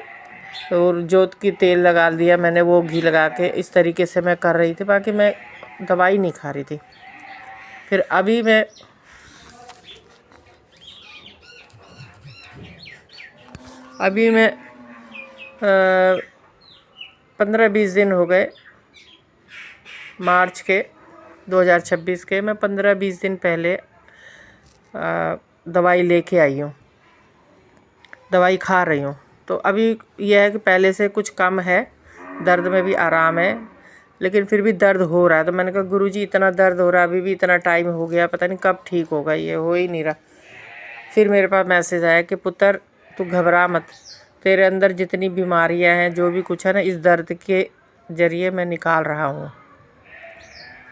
और जोत की तेल लगा दिया मैंने, वो घी लगा के, इस तरीके से मैं कर रही थी, बाकी मैं दवाई नहीं खा रही थी। फिर अभी मैं 15-20 दिन हो गए, मार्च के 2026 के, मैं 15-20 दिन पहले दवाई लेके आई हूँ, दवाई खा रही हूँ। तो अभी यह है कि पहले से कुछ कम है, दर्द में भी आराम है, लेकिन फिर भी दर्द हो रहा है। तो मैंने कहा गुरुजी इतना दर्द हो रहा है, अभी भी इतना टाइम हो गया, पता नहीं कब ठीक होगा, ये हो ही नहीं रहा। फिर मेरे पास मैसेज आया कि पुत्र तू घबरा मत, तेरे अंदर जितनी बीमारियां हैं, जो भी कुछ है ना, इस दर्द के ज़रिए मैं निकाल रहा हूँ।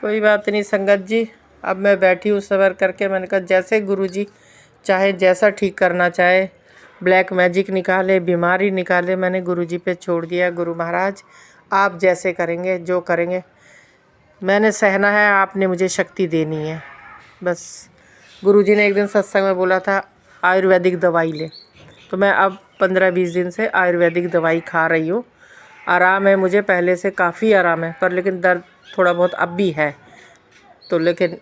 कोई बात नहीं संगत जी, अब मैं बैठी हूँ सबर करके। मैंने कहा जैसे गुरुजी चाहे, जैसा ठीक करना चाहे, ब्लैक मैजिक निकाले, बीमारी निकाले, मैंने गुरुजी पे छोड़ दिया। गुरु महाराज आप जैसे करेंगे, जो करेंगे, मैंने सहना है, आपने मुझे शक्ति देनी है बस। गुरुजी ने एक दिन सत्संग में बोला था आयुर्वेदिक दवाई ले, तो मैं अब 15-20 दिन से आयुर्वेदिक दवाई खा रही हूँ। आराम है मुझे, पहले से काफ़ी आराम है, पर लेकिन दर्द थोड़ा बहुत अब भी है, तो लेकिन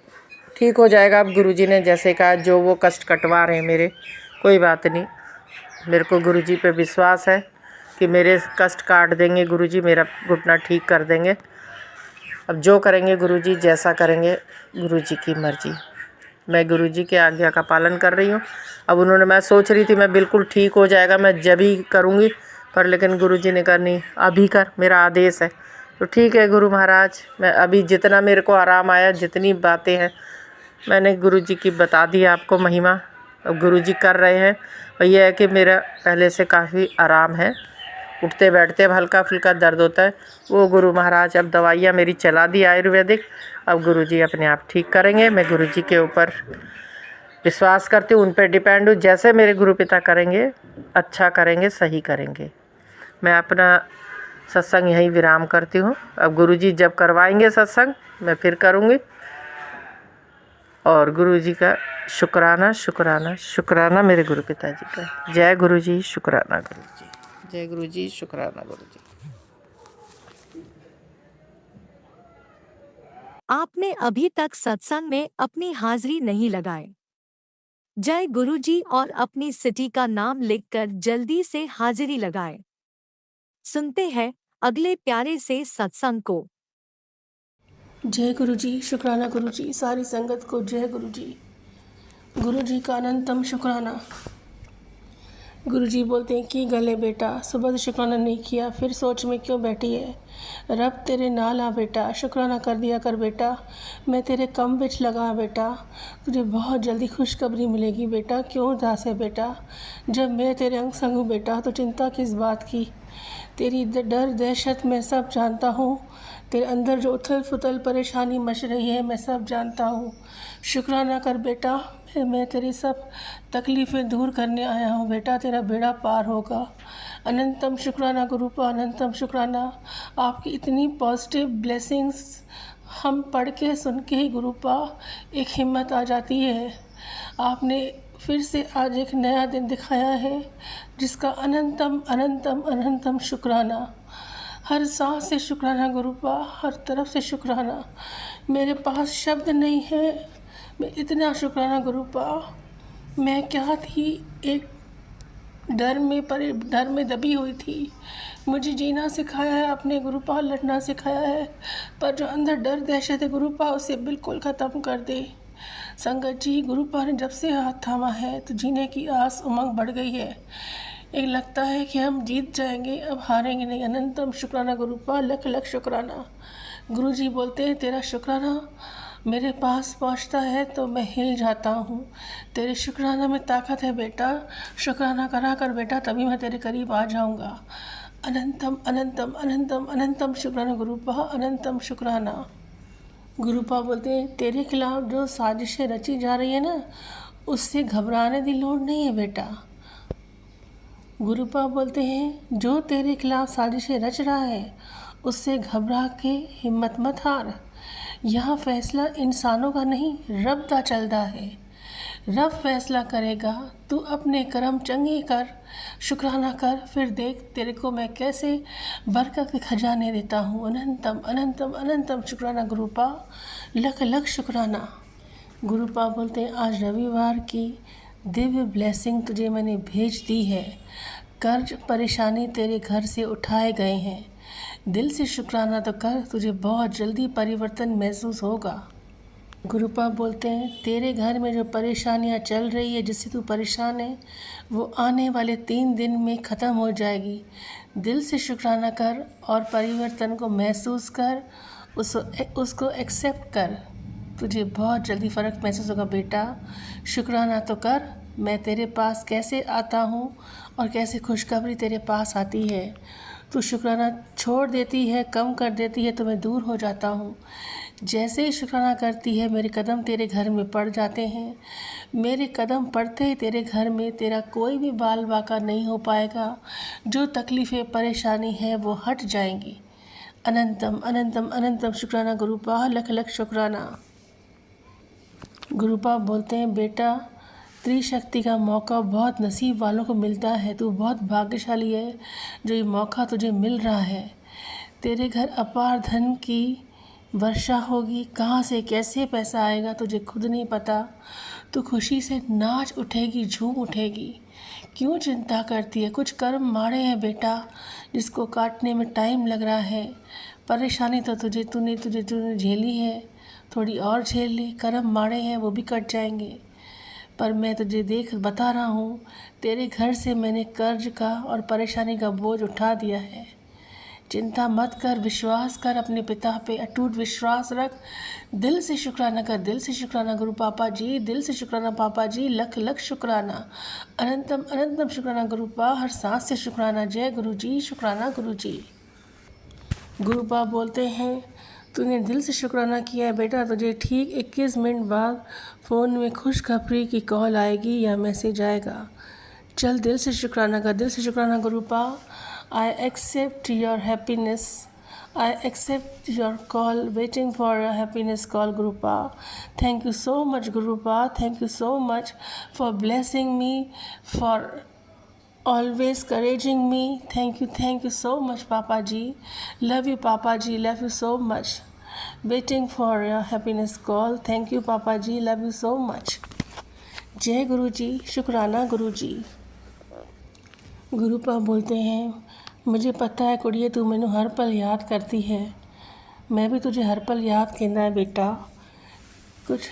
ठीक हो जाएगा। अब गुरुजी ने जैसे कहा, जो वो कष्ट कटवा रहे हैं मेरे, कोई बात नहीं, मेरे को गुरुजी पे विश्वास है कि मेरे कष्ट काट देंगे गुरुजी, मेरा घुटना ठीक कर देंगे। अब जो करेंगे गुरुजी, जैसा करेंगे गुरुजी की मर्ज़ी। मैं गुरुजी के आज्ञा का पालन कर रही हूँ। अब उन्होंने, मैं सोच रही थी मैं बिल्कुल ठीक हो जाएगा, मैं जब ही करूँगी, पर लेकिन गुरुजी ने कहा नहीं अभी कर, मेरा आदेश है। तो ठीक है गुरु महाराज, मैं अभी जितना मेरे को आराम आया, जितनी बातें हैं मैंने गुरुजी की बता दी आपको महिमा, अब गुरुजी कर रहे हैं। और यह है कि मेरा पहले से काफ़ी आराम है, उठते बैठते अब हल्का फुल्का दर्द होता है, वो गुरु महाराज अब दवाइयाँ मेरी चला दी आयुर्वेदिक, अब गुरुजी अपने आप ठीक करेंगे। मैं गुरुजी के ऊपर विश्वास करती हूँ, उन पर डिपेंड हूँ, जैसे मेरे गुरु पिता करेंगे, अच्छा करेंगे, सही करेंगे। मैं अपना सत्संग यहीं विराम करती हूँ। अब गुरुजी जब करवाएंगे सत्संग, मैं फिर करूँगी। और गुरुजी का शुक्राना शुक्राना शुक्राना मेरे गुरु पिताजी का। जय गुरुजी, शुक्राना गुरुजी, जय गुरुजी, शुक्राना गुरुजी। आपने अभी तक सत्संग में अपनी हाजिरी नहीं लगाए। जय गुरुजी और अपनी सिटी का नाम लिखकर जल्दी से हाजिरी लगाए। सुनते हैं अगले प्यारे से सत्संग को। जय गुरुजी, शुक्राना गुरुजी, सारी संगत को जय गुरुजी। गुरुजी का अनंतम शुक्राना। गुरुजी बोलते हैं कि गले बेटा, सुबह से शुक्राना नहीं किया, फिर सोच में क्यों बैठी है। रब तेरे नाल आ बेटा, शुक्राना कर दिया कर बेटा, मैं तेरे कम बिच लगा बेटा, तुझे बहुत जल्दी खुशखबरी मिलेगी बेटा, क्यों उदास है बेटा। जब मैं तेरे अंग संग हूँ बेटा, तो चिंता किस बात की। तेरी डर दहशत मैं सब जानता हूँ, तेरे अंदर जो उथल पुथल परेशानी मच रही है मैं सब जानता हूँ। शुक्राना कर बेटा, मैं तेरी सब तकलीफ़ें दूर करने आया हूँ बेटा, तेरा बेड़ा पार होगा। अनंतम शुक्राना गुरुपा, अनंतम शुक्राना। आपकी इतनी पॉजिटिव ब्लेसिंग्स हम पढ़ के सुन के ही गुरुपा एक हिम्मत आ जाती है। आपने फिर से आज एक नया दिन दिखाया है, जिसका अनंतम अनंतम अनंतम शुक्राना। हर सांस से शुक्राना गुरुपा, हर तरफ से शुक्राना। मेरे पास शब्द नहीं है, मैं इतना शुक्राना गुरुपा। मैं क्या थी, एक डर में दबी हुई थी। मुझे जीना सिखाया है आपने गुरुपा, लड़ना सिखाया है, पर जो अंदर डर दहशत है गुरुपा उसे बिल्कुल ख़त्म कर दे। संगत जी, गुरुपा ने जब से हाथ थामा है तो जीने की आस उमंग बढ़ गई है। एक लगता है कि हम जीत जाएंगे, अब हारेंगे नहीं। अनंतम शुक्राना गुरुपा, लख लख शुक्राना। गुरुजी बोलते हैं तेरा शुक्राना मेरे पास पहुंचता है तो मैं हिल जाता हूँ। तेरे शुक्राना में ताकत है बेटा, शुक्राना करा कर बेटा, तभी मैं तेरे करीब आ जाऊँगा। अनंतम अनंतम अनंतम अनंतम शुक्राना गुरुपा, अनंतम शुक्राना। गुरुपा बोलते हैं तेरे खिलाफ जो साजिशें रची जा रही है ना, उससे घबराने की लोड़ नहीं है बेटा। गुरुपा बोलते हैं जो तेरे खिलाफ साजिशें रच रहा है उससे घबरा के हिम्मत मत हार। यह फैसला इंसानों का नहीं, रब का चलता है। रब फैसला करेगा, तू अपने कर्म चंगे कर, शुक्राना कर, फिर देख तेरे को मैं कैसे बरकत के खजाने देता हूँ। अनंतम अनंतम अनंतम शुक्राना गुरुपा, लख लख शुक्राना। गुरुपा बोलते हैं आज रविवार की दिव्य ब्लेसिंग तुझे मैंने भेज दी है। कर्ज परेशानी तेरे घर से उठाए गए हैं। दिल से शुक्राना तो कर, तुझे बहुत जल्दी परिवर्तन महसूस होगा। गुरुपा बोलते हैं तेरे घर में जो परेशानियां चल रही है, जिससे तू परेशान है, वो आने वाले 3 दिन में ख़त्म हो जाएगी। दिल से शुक्राना कर और परिवर्तन को महसूस कर, उसको एक्सेप्ट कर, तुझे बहुत जल्दी फ़र्क महसूस होगा बेटा। शुक्राना तो कर, मैं तेरे पास कैसे आता हूँ और कैसे खुशखबरी तेरे पास आती है। तू शुक्राना छोड़ देती है, कम कर देती है तो मैं दूर हो जाता हूँ। जैसे ही शुक्राना करती है मेरे कदम तेरे घर में पड़ जाते हैं। मेरे कदम पड़ते ही तेरे घर में तेरा कोई भी बाल बाका नहीं हो पाएगा। जो तकलीफ़ें परेशानी है वो हट जाएंगी। अनंतम अनंतम अनंतम शुक्राना गुरुपा, लख लख शुक्राना। गुरुपा बोलते हैं बेटा त्रिशक्ति का मौका बहुत नसीब वालों को मिलता है। तू बहुत भाग्यशाली है जो ये मौका तुझे मिल रहा है। तेरे घर अपार धन की वर्षा होगी। कहाँ से कैसे पैसा आएगा तुझे खुद नहीं पता। तू खुशी से नाच उठेगी, झूम उठेगी। क्यों चिंता करती है? कुछ कर्म माड़े हैं बेटा, जिसको काटने में टाइम लग रहा है। परेशानी तो तूने झेली है, थोड़ी और झेल ली। कर्म माड़े हैं, वो भी कट जाएंगे। पर मैं तुझे बता रहा हूँ, तेरे घर से मैंने कर्ज का और परेशानी का बोझ उठा दिया है। चिंता मत कर, विश्वास कर अपने पिता पे, अटूट विश्वास रख। दिल से शुक्राना कर, दिल से शुक्राना गुरु पापा जी, दिल से शुक्राना पापा जी, लख लख शुक्राना। अनंतम अनंतम शुक्राना गुरुपा, हर सांस से शुक्राना। जय गुरु जी, शुक्राना गुरु जी। गुरुपा बोलते हैं तूने दिल से शुक्राना किया है बेटा, तुझे ठीक 21 मिनट बाद फ़ोन में खुशखबरी की कॉल आएगी या मैसेज आएगा। चल दिल से शुक्राना कर, दिल से शुक्राना गुरुपा। I accept your happiness, I accept your call, waiting for your happiness call गुरुपा। थैंक यू सो मच गुरुपा, thank you so much for blessing me, for always encouraging me. Thank you so much Papa ji. Love you Papa ji, love you so much. Waiting for your happiness call. Thank you Papa ji, love you so much. जय गुरु जी, शुक्राना गुरु जी। गुरुपा बोलते हैं मुझे पता है कुड़िए, तू मैनू हर पल याद करती है। मैं भी तुझे हर पल याद कहना है बेटा। कुछ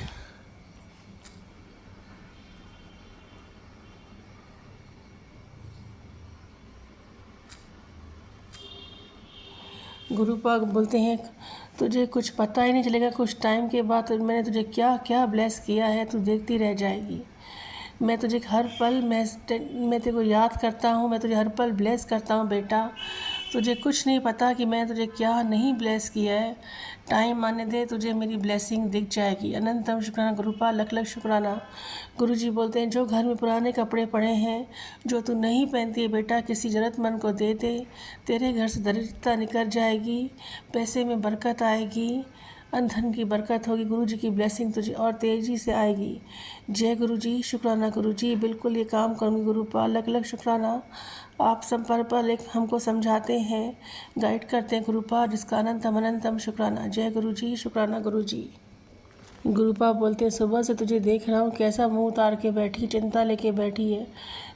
गुरुपा बोलते हैं तुझे कुछ पता ही नहीं चलेगा, कुछ टाइम के बाद मैंने तुझे क्या क्या ब्लेस किया है, तू देखती रह जाएगी। मैं तुझे हर पल मैं तेरे को याद करता हूँ, मैं तुझे हर पल ब्लेस करता हूँ बेटा। तुझे कुछ नहीं पता कि मैं तुझे क्या नहीं ब्लेस किया है। टाइम आने दे, तुझे मेरी ब्लेसिंग दिख जाएगी। अनंतम शुक्राना गुरुपा, लख लख शुक्राना। गुरुजी बोलते हैं जो घर में पुराने कपड़े पड़े हैं जो तू नहीं पहनती है बेटा, किसी ज़रूरतमंद को दे दे। तेरे घर से दरिद्रता निकल जाएगी, पैसे में बरकत आएगी, धन की बरकत होगी। गुरु जी की ब्लेसिंग तुझे और तेज़ी से आएगी। जय गुरु जी, शुक्राना गुरु जी। बिल्कुल ये काम करूँगी गुरुपा, लख लख शुक्राना। आप सब पर एक हमको समझाते हैं, गाइड करते हैं गुरुपा, जिसका अनंतम अनंतम शुक्राना। जय गुरु जी, शुक्राना गुरु जी। गुरुपा बोलते हैं, सुबह से तुझे देख रहा हूँ कैसा मुंह उतार के बैठी, चिंता लेके बैठी है।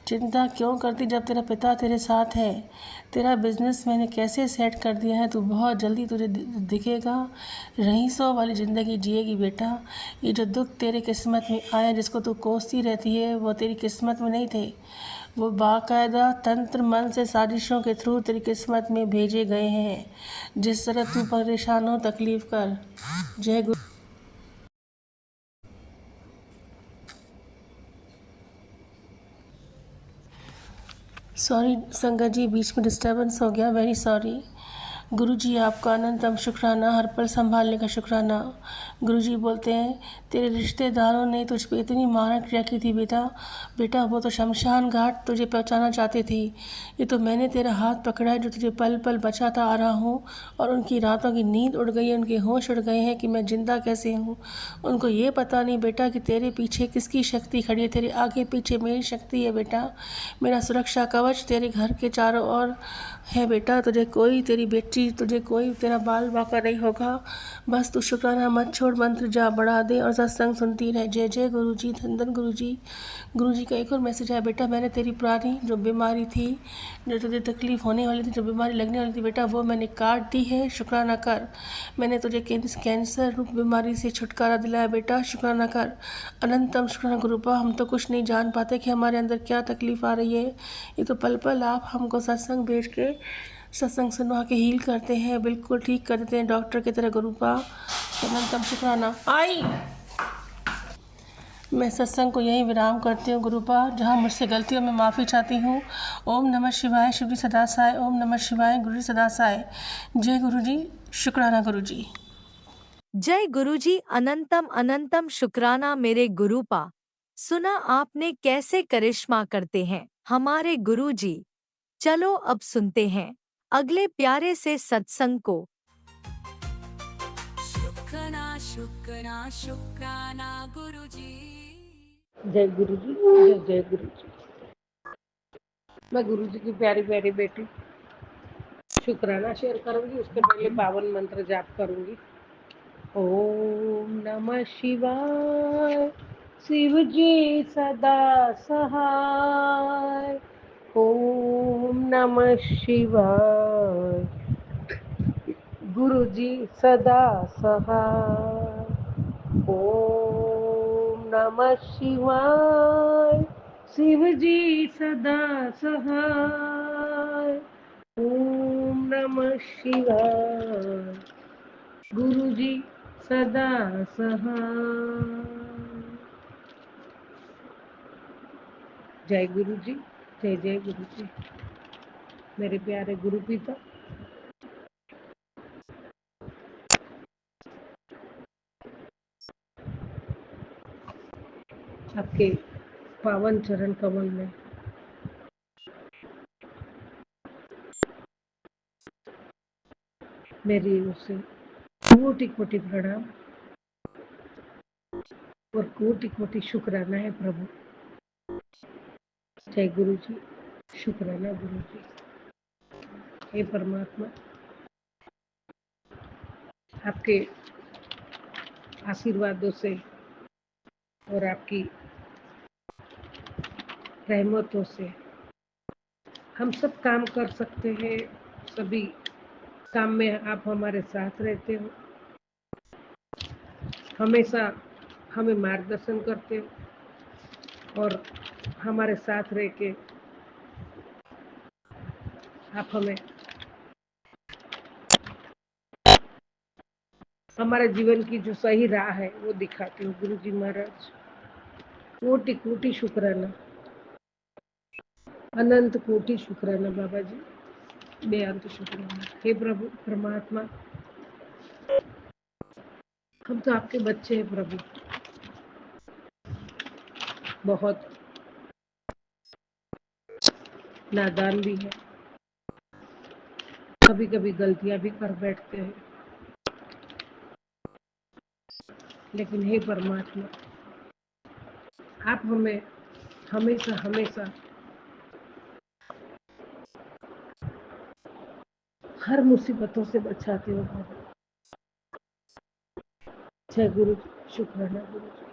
चिंता क्यों करती जब तेरा पिता तेरे साथ है। तेरा बिजनेस मैंने कैसे सेट कर दिया है, तू बहुत जल्दी तुझे दिखेगा। रईसों वाली ज़िंदगी जिएगी बेटा। ये जो दुख तेरे किस्मत में आया, जिसको तू कोसती रहती है, वो तेरी किस्मत में नहीं थे। वो बाकायदा तंत्र मन से साजिशों के थ्रू तेरी किस्मत में भेजे गए हैं। जिस तरह तू परेशान हो, तकलीफ कर। जय गुरु। सॉरी संगत जी, बीच में डिस्टर्बेंस हो गया, वेरी सॉरी। गुरुजी आपका अनंतम शुक्राना, हर पल संभालने का शुक्राना। गुरुजी बोलते हैं, तेरे रिश्तेदारों ने तुझ पे इतनी मारक क्रिया की थी बेटा। बेटा वो तो शमशान घाट तुझे पहुंचाना चाहते थे। ये तो मैंने तेरा हाथ पकड़ा है, जो तुझे पल पल बचाता आ रहा हूँ। और उनकी रातों की नींद उड़ गई है, उनके होश उड़ गए हैं कि मैं जिंदा कैसे हूँ। उनको ये पता नहीं बेटा कि तेरे पीछे किसकी शक्ति खड़ी है। तेरे आगे पीछे मेरी शक्ति है बेटा। मेरा सुरक्षा कवच तेरे घर के चारों ओर है बेटा। तुझे कोई, तेरी बेटी, तुझे कोई, तेरा बाल बाका नहीं होगा। बस तू शुक्राना मत छोड़, मंत्र जा बढ़ा दे और सत्संग सुनती रहे। जय जय गुरु जी, धन धन गुरु जी। गुरु जी का एक और मैसेज है, बेटा मैंने तेरी पुरानी जो बीमारी थी, जो तुझे तकलीफ होने वाली थी, जो बीमारी लगने वाली थी बेटा, वो मैंने काट दी है। शुक्राना कर। मैंने तुझे कैंसर रूप बीमारी से छुटकारा दिलाया बेटा। शुक्राना कर। अनंतम शुक्राना गुरुपा। हम तो कुछ नहीं जान पाते कि हमारे अंदर क्या तकलीफ आ रही है। ये तो पल पल आप हमको सत्संग भेज के, सत्संग सुनवा के हील करते हैं, बिल्कुल ठीक कर देते हैं डॉक्टर की तरह गुरुपा। अनंतम शुक्राना। आई मैं सत्संग को यहीं विराम करती हूँ गुरुपा। जहाँ मुझसे गलतियों में माफ़ी चाहती हूँ। ओम नमः शिवाय, शिव जी सदा साय। ओम नमः शिवाय, गुरु जी सदा साय। जय गुरु जी, शुक्राना गुरु जी। जय गुरुजी, अनंतम अनंतम शुक्राना मेरे गुरुपा। सुना आपने कैसे करिश्मा करते हैं हमारे गुरुजी। चलो अब सुनते हैं अगले प्यारे से सत्संग को। शुक्राना शुक्राना शुक्राना गुरुजी। जय गुरु जी, जय जय गुरु जी। मैं गुरु जी की प्यारी प्यारी बेटी शुक्राना शेयर करूंगी। उसके पहले पावन मंत्र जाप करूंगी। ओम नमः शिवाय, शिव जी सदा सहाय। ओम नमः शिवाय, गुरु जी सदा सहाय। ओम नमः शिवाय, शिव जी सदा सहाय। ओम नमः शिवाय, गुरु जी सदा सहाय। जय गुरु जी, जय जय गुरु जी। मेरे प्यारे गुरु पिता, आपके पावन चरण कमल में मेरी ओर से कोटि कोटि प्रणाम और कोटि कोटि शुक्राना है प्रभु। जय गुरु जी, शुक्राना गुरु जी। हे परमात्मा, आपके आशीर्वादों से और आपकी रहमतों से हम सब काम कर सकते हैं। सभी काम में आप हमारे साथ रहते हो, हमेशा हमें मार्गदर्शन करते हो और हमारे साथ रह के आप हमें हमारे जीवन की जो सही राह है वो दिखाते हो। गुरु जी महाराज, कोटि कोटि शुक्राना, अनंत कोटि शुक्राना बाबा जी, बेअंत शुक्राना। हे प्रभु परमात्मा, हम तो आपके बच्चे हैं प्रभु, बहुत नादान भी है, कभी कभी गलतियां भी कर बैठते हैं। लेकिन हे परमात्मा, आप हमें हमेशा हमेशा हर मुसीबतों से बचाते हो बाबा। जय गुरु, शुक्राना गुरु जी।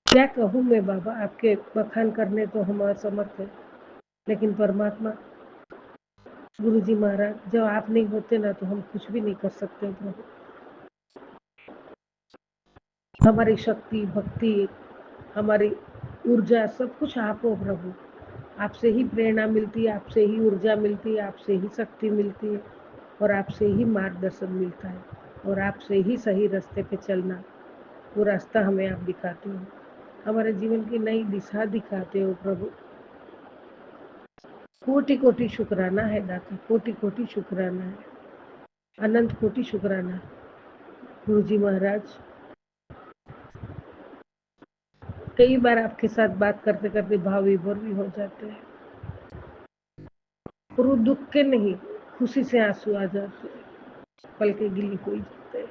क्या कहूँ मैं बाबा, आपके बखान करने तो हम असमर्थ हैं, लेकिन परमात्मा गुरु जी महाराज, जब आप नहीं होते ना तो हम कुछ भी नहीं कर सकते प्रभु। हमारी शक्ति, भक्ति, हमारी ऊर्जा सब कुछ आप हो प्रभु। आपसे ही प्रेरणा मिलती है, आपसे ही ऊर्जा मिलती है, आपसे ही शक्ति मिलती है और आपसे ही मार्गदर्शन मिलता है और आपसे ही सही रास्ते पे चलना, वो रास्ता हमें आप दिखाते हो, हमारे जीवन की नई दिशा दिखाते हो प्रभु। कोटि कोटि शुक्राना है दाता, कोटि कोटि शुक्राना है, अनंत कोटि शुक्राना गुरु जी महाराज। कई बार आपके साथ बात करते करते भाव विभोर भी हो जाते हैं, और वो दुख के नहीं, खुशी से आंसू आ जाते हैं, पल के गिली हो जाते हैं।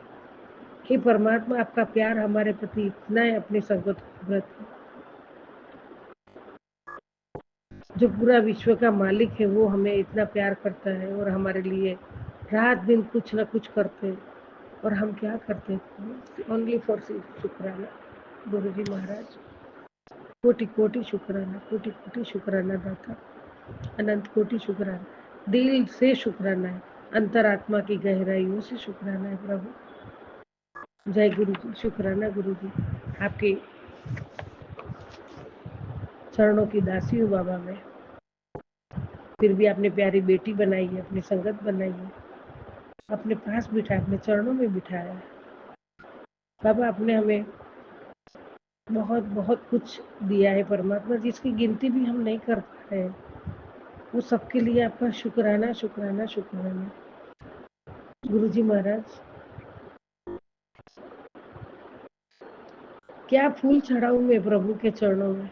हे परमात्मा, आपका प्यार हमारे प्रति इतना है, अपने संगत के प्रति। जो पूरा विश्व का मालिक है वो हमें इतना प्यार करता है और हमारे लिए रात दिन कुछ ना कुछ करते हैं, और हम क्या करते हैं? ओनली फॉर शुक्राना गुरु जी महाराज। कोटि कोटि शुक्राना, कोटि कोटि शुक्राना दाता, अनंत कोटि शुक्राना, दिल से शुक्राना है, अंतरात्मा की गहराइयों से शुक्राना है प्रभु। जय गुरु जी, शुक्राना गुरु जी। आपके चरणों की दासी हूँ बाबा मैं, फिर भी आपने प्यारी बेटी बनाई है, अपनी संगत बनाई है, अपने पास बिठाया, अपने चरणों में बिठाया है बाबा। आपने हमें बहुत बहुत कुछ दिया है परमात्मा, जिसकी गिनती भी हम नहीं कर पा रहे हैं। वो सबके लिए आपका शुक्राना शुक्राना शुक्राना गुरु जी महाराज। क्या फूल चढ़ाऊं मैं प्रभु के चरणों में,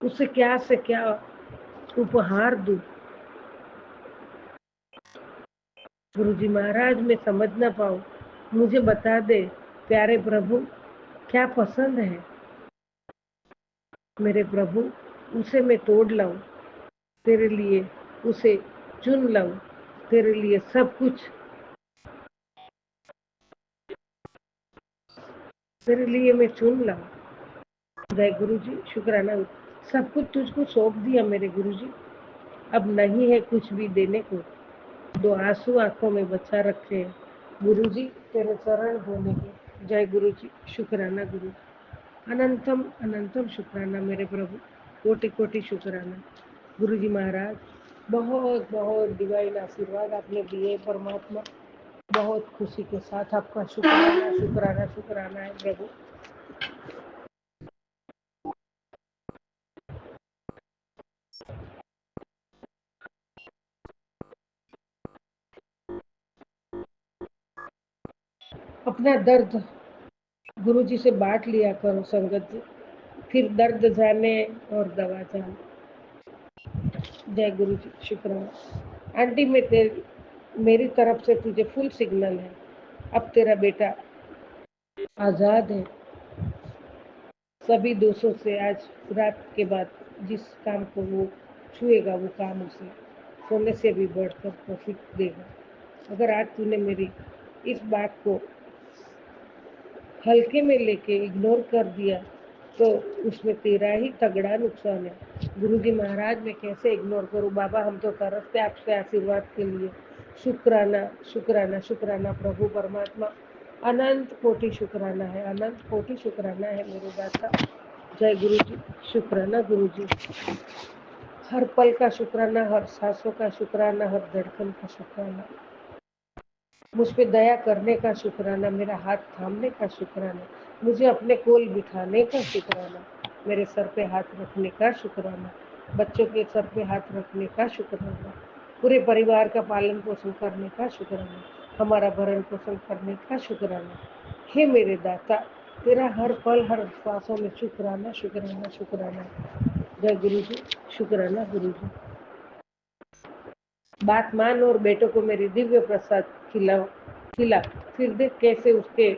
उसे क्या से क्या उपहार दूं गुरु जी महाराज। मैं समझ ना पाऊं, मुझे बता दे प्यारे प्रभु, क्या पसंद है मेरे प्रभु, उसे मैं तोड़ लाऊं तेरे लिए, उसे चुन लाऊं तेरे लिए, सब कुछ तेरे लिए मैं चुन लाऊं। जय गुरु जी, शुक्राना, सब कुछ तुझको सौंप दिया मेरे गुरु जी, अब नहीं है कुछ भी देने को। दो आंसू आंखों में बचा रखे गुरु जी, तेरे चरण धोने के। जय गुरु जी, शुक्राना गुरु, अनंतम अनंतम शुक्राना मेरे प्रभु, कोटि कोटि शुक्राना गुरु जी महाराज। बहुत बहुत डिवाइन आशीर्वाद आपने दिए परमात्मा, बहुत खुशी के साथ आपका शुक्राना शुक्राना शुक्राना है प्रभु। अपना दर्द गुरु जी से बांट लिया करो संगत जी, फिर दर्द जाने और दवा जाने। जय गुरु जी, शुक्राना आंटी, मेरी तरफ से तुझे फुल सिग्नल है, अब तेरा बेटा आजाद है सभी दोषों से। आज रात के बाद जिस काम को वो छुएगा वो काम उसे सोने से भी बढ़कर प्रॉफिट देगा। अगर आज तूने मेरी इस बात को हल्के में लेके इग्नोर कर दिया तो उसमें तेरा ही तगड़ा नुकसान है। गुरु जी महाराज, मैं कैसे इग्नोर करूं बाबा, हम तो तरसते आपसे आशीर्वाद के लिए। शुक्राना शुक्राना शुक्राना प्रभु परमात्मा, अनंत कोटि शुक्राना है, अनंत कोटि शुक्राना है मेरे दाता। जय गुरु जी, शुक्राना गुरु जी, हर पल का शुक्राना, हर सांसों का शुक्राना, हर धड़कन का शुक्राना, मुझ पे दया करने का शुक्राना, मेरा हाथ थामने का शुक्राना, मुझे अपने कोल बिठाने का शुक्राना, मेरे सर पे हाथ रखने का शुक्राना, बच्चों के सर पे हाथ रखने का शुक्राना, पूरे परिवार का पालन पोषण करने का शुक्राना, हमारा भरण पोषण करने का शुक्राना। हे मेरे दाता, तेरा हर पल हर सांसों में शुक्राना शुक्राना शुक्राना। जय गुरु जी, शुक्राना गुरु जी। बात मान और बेटों को मेरी दिव्य प्रसाद खिला, फिर देख कैसे उसके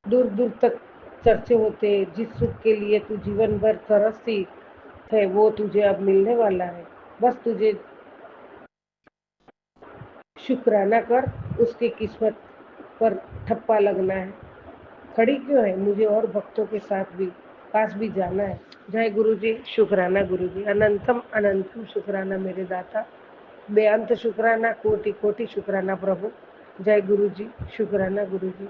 दूर दूर तक चर्चे होते। जिस सुख के लिए तू जीवन भर तरसती है वो तुझे अब मिलने वाला है। बस तुझे शुक्राना कर, उसकी किस्मत पर ठप्पा लगना है। खड़ी क्यों है, मुझे और भक्तों के साथ भी पास भी जाना है। जय गुरु जी, शुक्राना गुरु जी, अनंतम अनंतम शुक्राना मेरे दाता, बेअंत शुक्राना, कोटि कोटि शुक्राना प्रभु। जय गुरु जी, शुक्राना गुरु जी।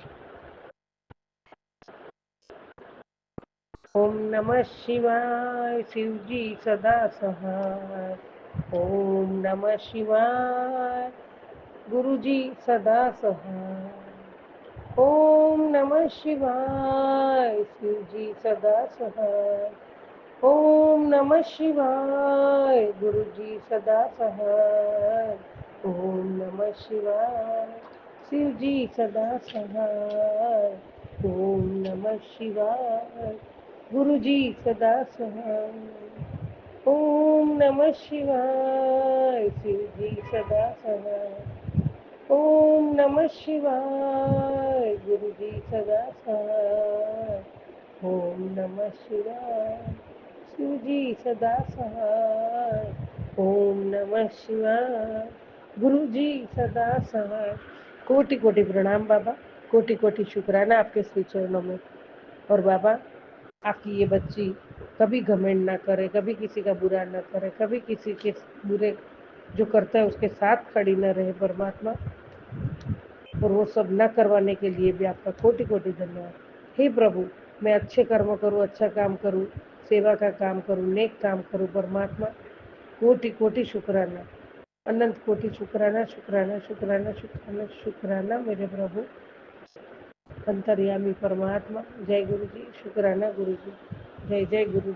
ओम नमः शिवाय, शिव जी सदा सहाय। ओम नमः शिवाय, गुरु जी सदा सहाय। ओम नमः शिवाय, शिव जी सदा सहाय। ओम नमः शिवाय, गुरु जी सदा सहाय। ओम नमः शिवाय, शिव जी सदा सहाय। ओम नमः शिवाय, गुरु जी सदा सहाय। ओम नमः शिवाय, शिव जी सदा सहाय। ओम नमः शिवाय, गुरु जी सदा सहाय। ओम नमः शिवाय, शिव जी सदा सहाय। ओम नमः शिवाय, गुरु जी सदा सहाय। कोटि कोटि प्रणाम बाबा, कोटि कोटि शुक्राना आपके श्री चरणों में। और बाबा, आपकी ये बच्ची कभी घमंड ना करे, कभी किसी का बुरा ना करे, कभी किसी के बुरे जो करता है उसके साथ खड़ी न रहे परमात्मा। और वो सब न करवाने के लिए भी आपका कोटि कोटि धन्यवाद। हे प्रभु, मैं अच्छे कर्म करूं, अच्छा काम करूं, सेवा का काम करूं, नेक काम करूं परमात्मा। कोटि कोटि शुक्राना, अनंत कोटि शुक्राना, शुक्राना शुक्राना शुक्राना शुक्राना मेरे प्रभु अंतर्यामी परमात्मा। जय गुरु जी, शुक्राना गुरु जी। जय जय गुरु।